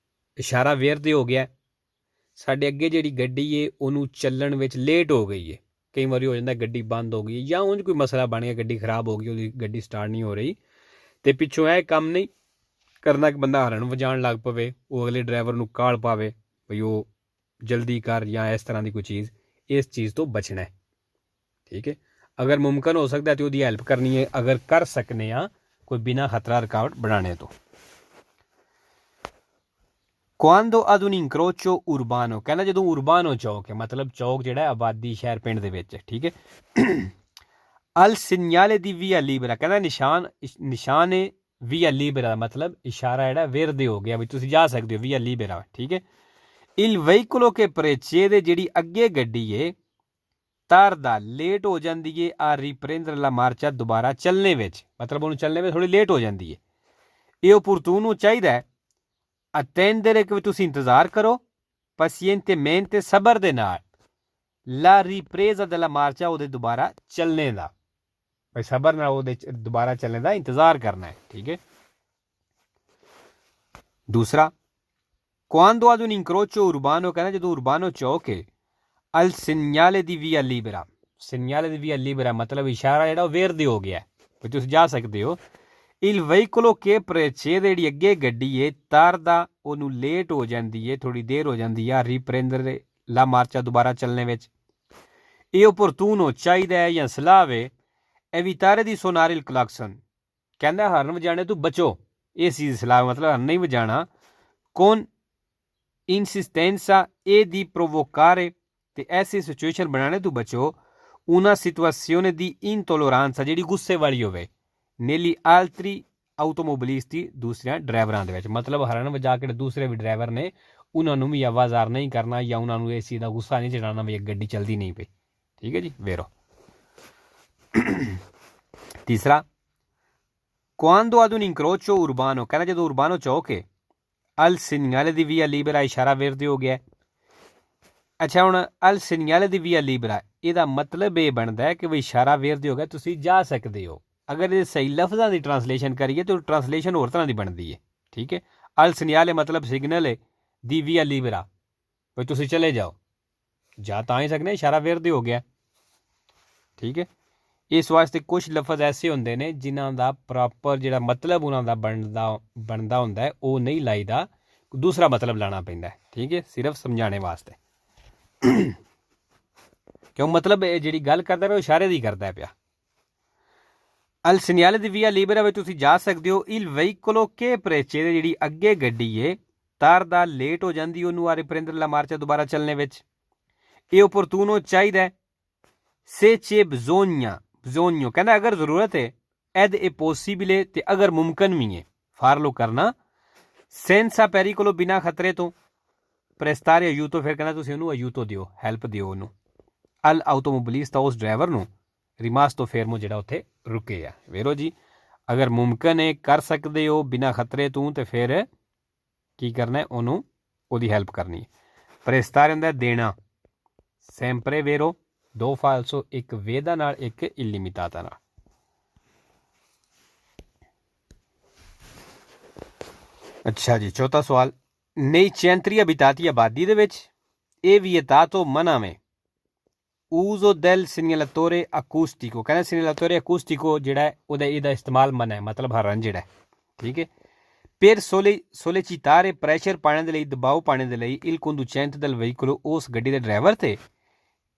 ਇਸ਼ਾਰਾ ਵੇਰ ਦੇ ਹੋ ਗਿਆ, ਸਾਡੇ ਅੱਗੇ ਜਿਹੜੀ ਗੱਡੀ ਹੈ ਉਹਨੂੰ ਚੱਲਣ ਵਿੱਚ ਲੇਟ ਹੋ ਗਈ ਹੈ। ਕਈ ਵਾਰੀ ਹੋ ਜਾਂਦਾ ਗੱਡੀ ਬੰਦ ਹੋ ਗਈ, ਜਾਂ ਉਂਝ ਕੋਈ ਮਸਲਾ ਬਣ ਗਿਆ, ਗੱਡੀ ਖਰਾਬ ਹੋ ਗਈ, ਉਹਦੀ ਗੱਡੀ ਸਟਾਰਟ ਨਹੀਂ ਹੋ ਰਹੀ, ਤੇ ਪਿੱਛੋਂ ਇਹ ਕੰਮ ਨਹੀਂ ਕਰਨਾ ਕਿ ਬੰਦਾ ਹਰਨ ਵਜਾਉਣ ਲੱਗ ਪਵੇ, ਉਹ ਅਗਲੇ ਡਰਾਈਵਰ ਨੂੰ ਕਾਲ ਪਾਵੇ ਬਈ ਉਹ ਜਲਦੀ ਕਰ, ਜਾਂ ਇਸ ਤਰ੍ਹਾਂ ਦੀ ਕੋਈ ਚੀਜ਼, ਇਸ ਚੀਜ਼ ਤੋਂ ਬਚਣਾ ਹੈ। ਠੀਕ ਹੈ, ਅਗਰ ਮੁਮਕਿਨ ਹੋ ਸਕਦਾ ਤੇ ਉਹਦੀ ਹੈਲਪ ਕਰਨੀ ਹੈ, ਅਗਰ ਕਰ ਸਕਨੇ ਆ ਕੋਈ ਬਿਨਾਂ ਖਤਰਾ ਰੁਕਾਵਟ ਬਣਾਣੇ ਤੋਂ। quando ad un incrocio urbano, ਕਹਿੰਦਾ ਜਦੋਂ ਉਰਬਾਨੋ ਚੌਕ ਹੈ, ਮਤਲਬ ਚੌਕ ਜਿਹੜਾ ਆਬਾਦੀ ਸ਼ਹਿਰ ਪਿੰਡ ਦੇ ਵਿੱਚ, ਠੀਕ ਹੈ। al segnale di via libera, ਕਹਿੰਦਾ ਨਿਸ਼ਾਨ ਹੈ via libera, ਮਤਲਬ ਇਸ਼ਾਰਾ ਜਿਹੜਾ ਵੇਰਦੇ ਹੋ ਗਿਆ ਵੀ ਤੁਸੀਂ ਜਾ ਸਕਦੇ ਹੋ, via libera, ਠੀਕ ਹੈ। il veicolo che precede, ਜਿਹੜੀ ਅੱਗੇ ਗੱਡੀ ਹੈ, tarda, ਲੇਟ ਹੋ ਜਾਂਦੀ ਹੈ, a riprendere la marcia, ਦੁਬਾਰਾ ਚੱਲਣੇ ਵਿੱਚ, ਮਤਲਬ ਉਹਨੂੰ ਚੱਲਣੇ ਵਿੱਚ ਥੋੜੀ ਲੇਟ ਹੋ ਜਾਂਦੀ ਹੈ। ਇਹ opportuno ਚਾਹੀਦਾ ਹੈ attendere, ਕਿ ਤੁਸੀਂ ਇੰਤਜ਼ਾਰ ਕਰੋ, pazientemente, ਸਬਰ ਦੇ ਨਾਲ, la ripresa della marcia, ਉਹਦੇ ਦੁਬਾਰਾ ਚੱਲਣੇ ਦਾ, ਬਈ ਸਬਰ ਨਾਲ ਉਹਦੇ ਦੁਬਾਰਾ ਚੱਲਣੇ ਦਾ ਇੰਤਜ਼ਾਰ ਕਰਨਾ ਹੈ। ਠੀਕ ਹੈ। ਦੂਸਰਾ, quando ad un incrocio urbano, ਕਹਿੰਦਾ ਜਦੋਂ ਉਰਬਾਨੋ ਚੌਕ ਹੈ, al segnale di via libera, segnale di via libera ਮਤਲਬ ਇਸ਼ਾਰਾ ਜਿਹੜਾ ਉਹ ਵੇਰਦੇ ਹੋ ਗਿਆ ਵੀ ਤੁਸੀਂ ਜਾ ਸਕਦੇ ਹੋ। il veicolo che precede, ਜਿਹੜੀ ਅੱਗੇ ਗੱਡੀ ਹੈ, tarda, ਉਹਨੂੰ ਲੇਟ ਹੋ ਜਾਂਦੀ ਹੈ, ਥੋੜੀ ਦੇਰ ਹੋ ਜਾਂਦੀ ਹੈ, riprendere la marcia, ਦੁਬਾਰਾ ਚੱਲਣੇ ਵਿੱਚ। ਇਹ opportuno ਚਾਹੀਦਾ ਹੈ ਜਾਂ ਸਲਾਹ ਵੇ evitare di suonare il clacson, ਕਹਿੰਦਾ ਹਰਨ ਵਜਾਣੇ ਤੋਂ ਬਚੋ, ਇਹ ਚੀਜ਼ ਸਲਾਹ, ਮਤਲਬ ਹਰਨ ਨਹੀਂ ਵਜਾਣਾ। con insistenza e di provocare, ਤੇ ਐਸੀ ਸਿਚੁਏਸ਼ਨ ਬਣਾਉਣੇ ਤੋਂ ਬਚੋ, una situazione di intolleranza, ਜਿਹੜੀ ਗੁੱਸੇ ਵਾਲੀ ਹੋਵੇ, negli altri automobilisti, ਦੂਸਰਿਆਂ ਡਰਾਈਵਰਾਂ ਦੇ ਵਿੱਚ, ਮਤਲਬ ਹਰਨ ਵਜਾ ਕੇ ਦੂਸਰੇ ਵੀ ਡਰਾਈਵਰ ਨੇ ਉਹਨਾਂ ਨੂੰ ਵੀ ਆਵਾਜ਼ਾਰ ਨਹੀਂ ਕਰਨਾ, ਜਾਂ ਉਹਨਾਂ ਨੂੰ ਇਸ ਚੀਜ਼ ਦਾ ਗੁੱਸਾ ਨਹੀਂ ਚੜਾਉਣਾ ਵੀ ਗੱਡੀ ਚੱਲਦੀ ਨਹੀਂ ਪਈ। ਠੀਕ ਹੈ ਜੀ, ਵੇਰੋ। ਤੀਸਰਾ, quando ad un incrocio urbano, ਕਹਿੰਦਾ ਜਦੋਂ ਉਰਬਾਨੋ ਚੌਕ ਹੈ, al segnale di via libera, ਇਸ਼ਾਰਾ ਵੇਰਦੇ ਹੋ ਗਿਆ। ਅੱਛਾ, ਹੁਣ al segnale di via libera, ਇਹਦਾ ਮਤਲਬ ਇਹ ਬਣਦਾ ਹੈ ਕਿ ਵੀ ਇਸ਼ਾਰਾ ਵੇਰਦੇ ਹੋ ਗਿਆ, ਤੁਸੀਂ ਜਾ ਸਕਦੇ ਹੋ। ਅਗਰ ਇਹ ਸਹੀ ਲਫ਼ਜ਼ਾਂ ਦੀ ਟਰਾਂਸਲੇਸ਼ਨ ਕਰੀਏ ਤਾਂ ਟਰਾਂਸਲੇਸ਼ਨ ਹੋਰ ਤਰ੍ਹਾਂ ਦੀ ਬਣਦੀ ਹੈ। ਠੀਕ ਹੈ, al segnale ਮਤਲਬ ਸਿਗਨਲ ਹੈ, ਦੀ via libera, ਵੀ ਤੁਸੀਂ ਚਲੇ ਜਾਓ, ਜਾ ਤਾਂ ਹੀ ਸਕਦੇ, ਇਸ਼ਾਰਾ ਵੇਰਦੇ ਹੋ ਗਿਆ। ਠੀਕ ਹੈ, ਇਸ ਵਾਸਤੇ ਕੁਛ ਲਫ਼ਜ਼ ਐਸੇ ਹੁੰਦੇ ਨੇ ਜਿਨ੍ਹਾਂ ਦਾ ਪ੍ਰੋਪਰ ਜਿਹੜਾ ਮਤਲਬ ਉਹਨਾਂ ਦਾ ਬਣਦਾ ਹੁੰਦਾ ਹੈ, ਉਹ ਨਹੀਂ ਲਾਈਦਾ, ਦੂਸਰਾ ਮਤਲਬ ਲਾਉਣਾ ਪੈਂਦਾ ਹੈ। ਠੀਕ ਹੈ, ਸਿਰਫ ਸਮਝਾਣੇ ਵਾਸਤੇ, ਕਿਉਂ ਮਤਲਬ ਜਿਹੜੀ ਗੱਲ ਕਰਦਾ ਪਿਆ ਉਹ ਇਸ਼ਾਰੇ ਦੀ ਕਰਦਾ ਪਿਆ। al segnale di via libera, ਵਿੱਚ ਤੁਸੀਂ ਜਾ ਸਕਦੇ ਹੋ। il veicolo che precede, ਜਿਹੜੀ ਅੱਗੇ ਗੱਡੀ ਹੈ, tarda, ਲੇਟ ਹੋ ਜਾਂਦੀ, ਉਹਨੂੰ a riprendere la marcia, ਦੁਬਾਰਾ ਚੱਲਣੇ ਵਿੱਚ। ਇਹ opportuno ਚਾਹੀਦਾ, से c'è bisogno कहना अगर ज़रूरत है ed è possibile ते अगर मुमकिन भी है farlo करना senza pericolo बिना खतरे तो prestare aiuto फिर कहना तुसीं ਉਹਨੂੰ aiuto ਦਿਓ ਹੈਲਪ ਦਿਓ ਉਹਨੂੰ al automobilista ਉਸ ਡਰਾਈਵਰ ਨੂੰ rimasto fermo ਜਿਹੜਾ ਉੱਥੇ ਰੁਕੇ ਆ ਵੇਰੋ ਜੀ ਅਗਰ ਮੁਮਕਿਨ ਹੈ ਕਰ ਸਕਦੇ ਹੋ ਬਿਨਾ ਖਤਰੇ ਤੋਂ ਤੇ ਫਿਰ ਕੀ ਕਰਨਾ ਉਹਨੂੰ ਉਹਦੀ ਹੈਲਪ ਕਰਨੀ ਹੈ prestare ਹੁੰਦਾ ਦੇਣਾ sempre vero ਦੋ ਫਾਲਸੋ ਇੱਕ ਵੇਦਾ ਨਾਲ ਇੱਕ illimitata ਨਾਲ ਅੱਛਾ ਜੀ ਚੌਥਾ ਸਵਾਲ nei centri abitati ਆਬਾਦੀ ਦੇ ਵਿੱਚ ਇਹ vietato ਮਨਾ में uso del segnalatore acustico ਕਹਿੰਦਾ segnalatore acustico ਜਿਹੜਾ ਹੈ ਉਹਦਾ ਇਹਦਾ ਇਸਤੇਮਾਲ ਮਨਾ ਹੈ ਮਤਲਬ ਹਰਨ ਜਿਹੜਾ ਹੈ ਠੀਕ ਹੈ per sollecitare pressure ਪਾਣੇ ਦੇ ਲਈ ਦਬਾਅ ਪਾਣੇ ਦੇ ਲਈ il conducente del veicolo ਉਸ ਗੱਡੀ ਦੇ ਡਰਾਈਵਰ ਤੇ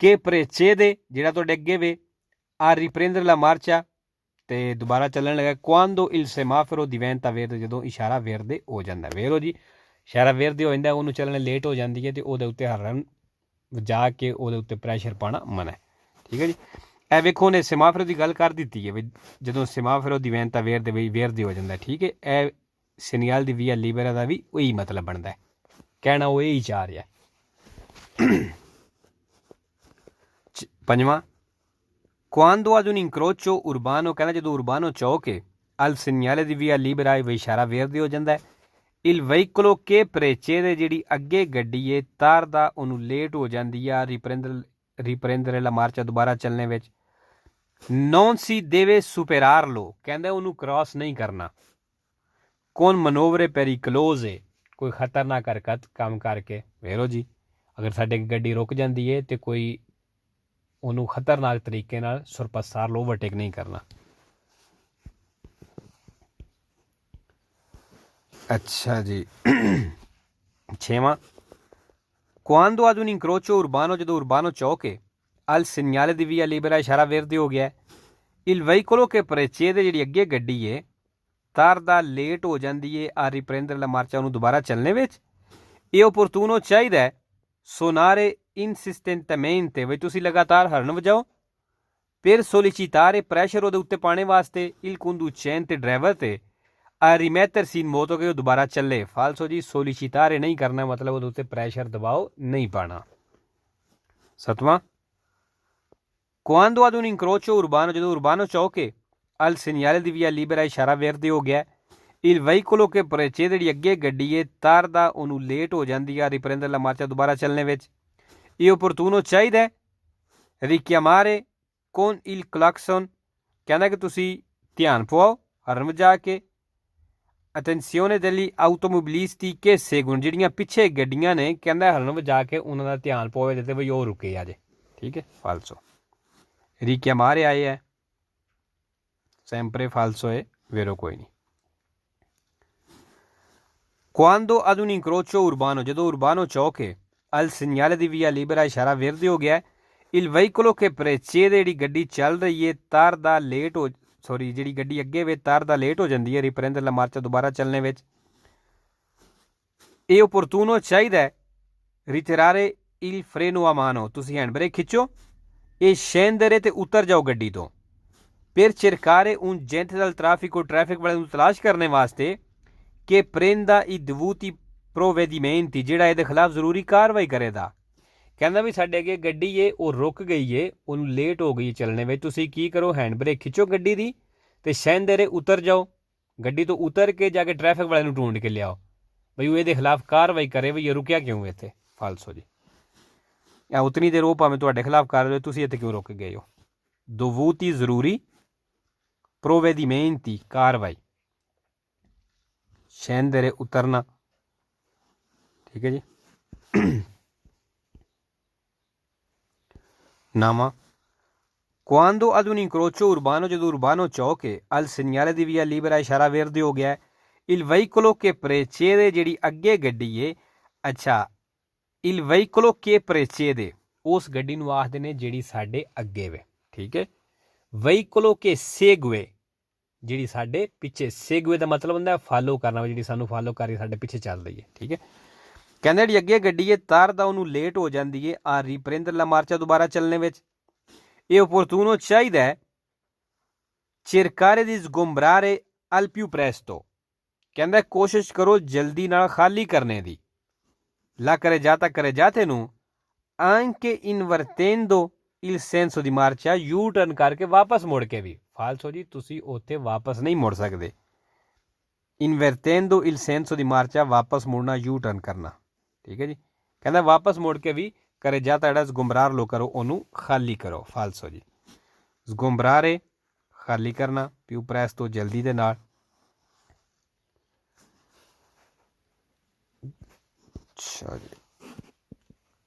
che precede ਜਿਹੜਾ ਤੁਹਾਡੇ ਅੱਗੇ ਵੇ a riprendere la marcia ਤੇ ਦੁਬਾਰਾ ਚੱਲਣ ਲੱਗਾ quando il semaforo diventa verde ਜਦੋਂ ਇਸ਼ਾਰਾ verde ਹੋ ਜਾਂਦਾ ਵੇਰੋ ਜੀ ਇਸ਼ਾਰਾ verde ਹੋ ਜਾਂਦਾ ਉਹਨੂੰ ਚੱਲਣ ਲੇਟ ਹੋ ਜਾਂਦੀ ਹੈ ਤੇ ਉਹਦੇ ਉੱਤੇ ਹਰਨ ਵਜਾ ਕੇ ਉਹਦੇ ਉੱਤੇ ਪ੍ਰੈਸ਼ਰ ਪਾਣਾ ਮਨਾ ਹੈ ਠੀਕ ਹੈ ਜੀ ਇਹ ਵੇਖੋ ਨੇ ਸਮਾਫਰੋ ਦੀ ਗੱਲ ਕਰ ਦਿੱਤੀ ਹੈ ਵੀ ਜਦੋਂ ਸਮਾਫਰੋ diventa verde ਵੀ verde ਹੋ ਜਾਂਦਾ ਠੀਕ ਹੈ ਇਹ segnale di via libera ਦਾ ਵੀ ਉਹੀ ਮਤਲਬ ਬਣਦਾ ਹੈ ਕਹਿਣਾ ਉਹ ਇਹੀ ਚਾਹ ਰਿਹਾ ਪੰਜਵਾਂ quando ad un incrocio urbano ਕਹਿੰਦਾ ਜਦੋਂ ਉਰਬਾਨੋ ਚੌਕ ਹੈ al segnale di via libera ਵੀ ਇਸ਼ਾਰਾ verde ਹੋ ਜਾਂਦਾ ਹੈ il veicolo che precede ਜਿਹੜੀ ਅੱਗੇ ਗੱਡੀ ਹੈ ਤਾਰਦਾ ਉਹਨੂੰ ਲੇਟ ਹੋ ਜਾਂਦੀ ਆ riprendere la marcia ਦੁਬਾਰਾ ਚੱਲਣੇ ਵਿੱਚ non si deve superarlo ਕਹਿੰਦਾ ਉਹਨੂੰ ਕ੍ਰਾਸ ਨਹੀਂ ਕਰਨਾ con manovre pericolose ਕੋਈ ਖਤਰਨਾਕ ਹਰਕਤ ਕੰਮ ਕਰਕੇ ਵੇਰੋ ਜੀ ਅਗਰ ਸਾਡੇ ਗੱਡੀ ਰੁਕ ਜਾਂਦੀ ਹੈ ਤੇ ਕੋਈ ਉਹਨੂੰ ਖਤਰਨਾਕ ਤਰੀਕੇ ਨਾਲ ਸੁਰਪਸਾਰ ਲੋ ਓਵਰਟੇਕ ਨਹੀਂ ਕਰਨਾ ਅੱਛਾ ਜੀ ਛੇਵਾਂ quando ad un incrocio urbano ਜਦੋਂ urbano ਚੌਕ ਹੈ al segnale di via libera ਇਸ਼ਾਰਾ verde ਹੋ ਗਿਆ il veicolo che precede ਜਿਹੜੀ ਅੱਗੇ ਗੱਡੀ ਹੈ ਤਾਰਦਾ ਲੇਟ ਹੋ ਜਾਂਦੀ ਹੈ a riprendere la marcia ਉਹਨੂੰ ਦੁਬਾਰਾ ਚੱਲਣੇ ਵਿੱਚ ਇਹ opportuno ਚਾਹੀਦਾ ਹੈ suonare insistentemente ਵੀ ਤੁਸੀਂ ਲਗਾਤਾਰ ਹਰਨ ਵਜਾਓ per sollecitare pressure ਉਹਦੇ ਉੱਤੇ ਪਾਣੇ ਵਾਸਤੇ il conducente ਡਰਾਈਵਰ ਤੇ a rimettersi in moto ਕਿ ਉਹ ਦੁਬਾਰਾ ਚੱਲੇ ਫਾਲਸੋ ਜੀ sollecitare ਨਹੀਂ ਕਰਨਾ ਮਤਲਬ ਉਹਦੇ ਉੱਤੇ ਪ੍ਰੈਸ਼ਰ ਦਬਾਓ ਨਹੀਂ ਪਾਣਾ ਸੱਤਵਾਂ quando ad un incrocio urbano ਜਦੋਂ urbano ਚੌਕ ਹੈ al segnale di via libera ਇਸ਼ਾਰਾ verde ਹੋ ਗਿਆ il veicolo che precede ਜਿਹੜੀ ਅੱਗੇ ਗੱਡੀ ਹੈ ਤਾਰਦਾ ਉਹਨੂੰ ਲੇਟ ਹੋ ਜਾਂਦੀ ਆ riprendere la marcia ਦੁਬਾਰਾ ਚੱਲਣੇ ਵਿੱਚ ਇਹ opportuno ਚਾਹੀਦਾ ਹੈ richiamare con il clacson ਕਹਿੰਦਾ ਕਿ ਤੁਸੀਂ ਧਿਆਨ ਪਵਾਓ ਹਰਨ ਵਜਾ ਕੇ attenzione degli automobilisti che seguono ਜਿਹੜੀਆਂ ਪਿੱਛੇ ਗੱਡੀਆਂ ਨੇ ਕਹਿੰਦਾ ਹਰਨ ਵਜਾ ਕੇ ਉਹਨਾਂ ਦਾ ਧਿਆਨ ਪਵੇ ਤੇ ਵੀ ਉਹ ਰੁਕੇ ਆ ਜੇ ਠੀਕ ਹੈ ਫਾਲਸੋ richiamare ਆਏ ਹੈ sempre falso è vero ਕੋਈ ਨਹੀਂ quando ad un incrocio urbano ਜਦੋਂ urbano ਚੌਕ ਹੈ al segnale di via libera ਇਸ਼ਾਰਾ verde ਹੋ ਗਿਆ il veicolo che precede ਜਿਹੜੀ ਗੱਡੀ ਚੱਲ ਰਹੀ ਹੈ ਤਾਰਦਾ ਲੇਟ ਹੋ ਜਿਹੜੀ ਗੱਡੀ ਅੱਗੇ ਵੇ ਤਾਰਦਾ ਲੇਟ ਹੋ ਜਾਂਦੀ ਹੈ riprendere la marcia ਦੁਬਾਰਾ ਚੱਲਣੇ ਵਿੱਚ ਇਹ opportuno ਚਾਹੀਦਾ ਹੈ ritirare il freno a mano ਤੁਸੀਂ ਹੈਂਡ ਬ੍ਰੇਕ ਖਿੱਚੋ ਇਹ scendere ਤੇ ਉਤਰ ਜਾਓ ਗੱਡੀ ਤੋਂ per cercare un agente del traffico traffic ਵਾਲੇ ਨੂੰ ਤਲਾਸ਼ ਕਰਨੇ ਵਾਸਤੇ ਕਿ prenda i dovuti provvedimenti ਜਿਹੜਾ ਇਹਦੇ ਖਿਲਾਫ ਜ਼ਰੂਰੀ ਕਾਰਵਾਈ ਕਰੇਗਾ ਕਹਿੰਦਾ ਵੀ ਸਾਡੇ ਅੱਗੇ ਗੱਡੀ ਏ ਉਹ ਰੁਕ ਗਈ ਏ ਉਹਨੂੰ ਲੇਟ ਹੋ ਗਈ ਚੱਲਣੇ ਵਿੱਚ ਤੁਸੀਂ ਕੀ ਕਰੋ ਹੈਂਡ ਬ੍ਰੇਕ ਖਿੱਚੋ ਗੱਡੀ ਦੀ ਤੇ scendere ਉਤਰ ਜਾਓ ਗੱਡੀ ਤੋਂ ਉਤਰ ਕੇ ਜਾ ਕੇ ਟ੍ਰੈਫਿਕ ਵਾਲੇ ਨੂੰ ਢੂੰਡ ਕੇ ਲਿਆਓ ਬਈ ਉਹ ਇਹਦੇ ਖਿਲਾਫ ਕਾਰਵਾਈ ਕਰੇ ਵੀ ਇਹ ਰੁਕਿਆ ਕਿਉਂ ਇੱਥੇ ਫਾਲਸੋ ਜੀ ਜਾਂ ਉਤਨੀ ਦੇਰ ਉਹ ਭਾਵੇਂ ਤੁਹਾਡੇ ਖਿਲਾਫ ਕਰ ਰਹੇ ਤੁਸੀਂ ਇੱਥੇ ਕਿਉਂ ਰੁਕ ਗਏ ਹੋ dovuti ਜ਼ਰੂਰੀ provvedimenti ਕਾਰਵਾਈ scendere ਉਤਰਨਾ ਠੀਕ ਹੈ ਜੀ ਨਾਮਾ quando ad un incrocio urbano ਜਦੋਂ urbano ਚੌਕ ਹੈ al segnale di via libera ਇਸ਼ਾਰਾ verde ਹੋ ਗਿਆ il veicolo che precede ਜਿਹੜੀ ਅੱਗੇ ਗੱਡੀ ਹੈ ਅੱਛਾ il veicolo che precede ਉਸ ਗੱਡੀ ਨੂੰ ਆਖਦੇ ਨੇ ਜਿਹੜੀ ਸਾਡੇ ਅੱਗੇ ਵੇ ਠੀਕ ਹੈ veicolo che segue ਜਿਹੜੀ ਸਾਡੇ ਪਿੱਛੇ segue ਦਾ ਮਤਲਬ ਹੁੰਦਾ ਫਾਲੋ ਕਰਨਾ ਜਿਹੜੀ ਸਾਨੂੰ ਫਾਲੋ ਕਰ ਰਹੀ ਸਾਡੇ ਪਿੱਛੇ ਚੱਲ ਰਹੀ ਹੈ ਠੀਕ ਹੈ ਕਹਿੰਦੇ ਜਿਹੜੀ ਅੱਗੇ ਗੱਡੀ ਹੈ ਤਾਰਦਾ ਉਹਨੂੰ ਲੇਟ ਹੋ ਜਾਂਦੀ ਹੈ ਆ riprendere la marcia ਦੁਬਾਰਾ ਚੱਲਣੇ ਵਿੱਚ E opportuno चाहिए cercare di sgombrare al più presto। ਕਹਿੰਦਾ ਕੋਸ਼ਿਸ਼ ਕਰੋ ਜਲਦੀ ਨਾਲ ਖਾਲੀ ਕਰਨੇ ਦੀ। La carreggiata ਨੂੰ anche invertendo il senso di marcia, U turn ਕਰਕੇ ਵਾਪਸ ਮੁੜ ਕੇ ਵੀ। ਫਾਲਸੋ ਜੀ, ਤੁਸੀਂ ਉੱਥੇ ਵਾਪਸ ਨਹੀਂ ਮੁੜ ਸਕਦੇ। ਇਨਵਰਟੈਂਡੋ il senso di marcia, ਵਾਪਸ ਮੁੜਨਾ, ਯੂ ਟਰਨ ਕਰਨਾ। ਠੀਕ ਹੈ ਜੀ। ਕਹਿੰਦਾ ਵਾਪਸ ਮੁੜ ਕੇ ਵੀ carreggiata ਜਿਹੜਾ ਸਗੁੰਬਰਾਰ ਲੋ ਕਰੋ, ਉਹਨੂੰ ਖਾਲੀ ਕਰੋ। ਫਾਲਸੋ ਜੀ, ਸਗੁੰਬਰਾਰੇ ਖਾਲੀ ਕਰਨਾ, ਪਿਊ ਪ੍ਰੈਸ ਤੋਂ ਜਲਦੀ ਦੇ ਨਾਲ। ਅੱਛਾ ਜੀ,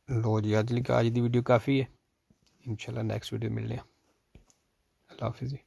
ਲੋ ਜੀ, ਅੱਜ ਦੀ ਵੀਡੀਓ ਕਾਫੀ ਹੈ। ਇਨਸ਼ਾਅੱਲਾ ਨੈਕਸਟ ਵੀਡੀਓ ਮਿਲਦੇ ਹਾਂ। ਅੱਲਾ ਹਾਫਿਜ਼ ਜੀ।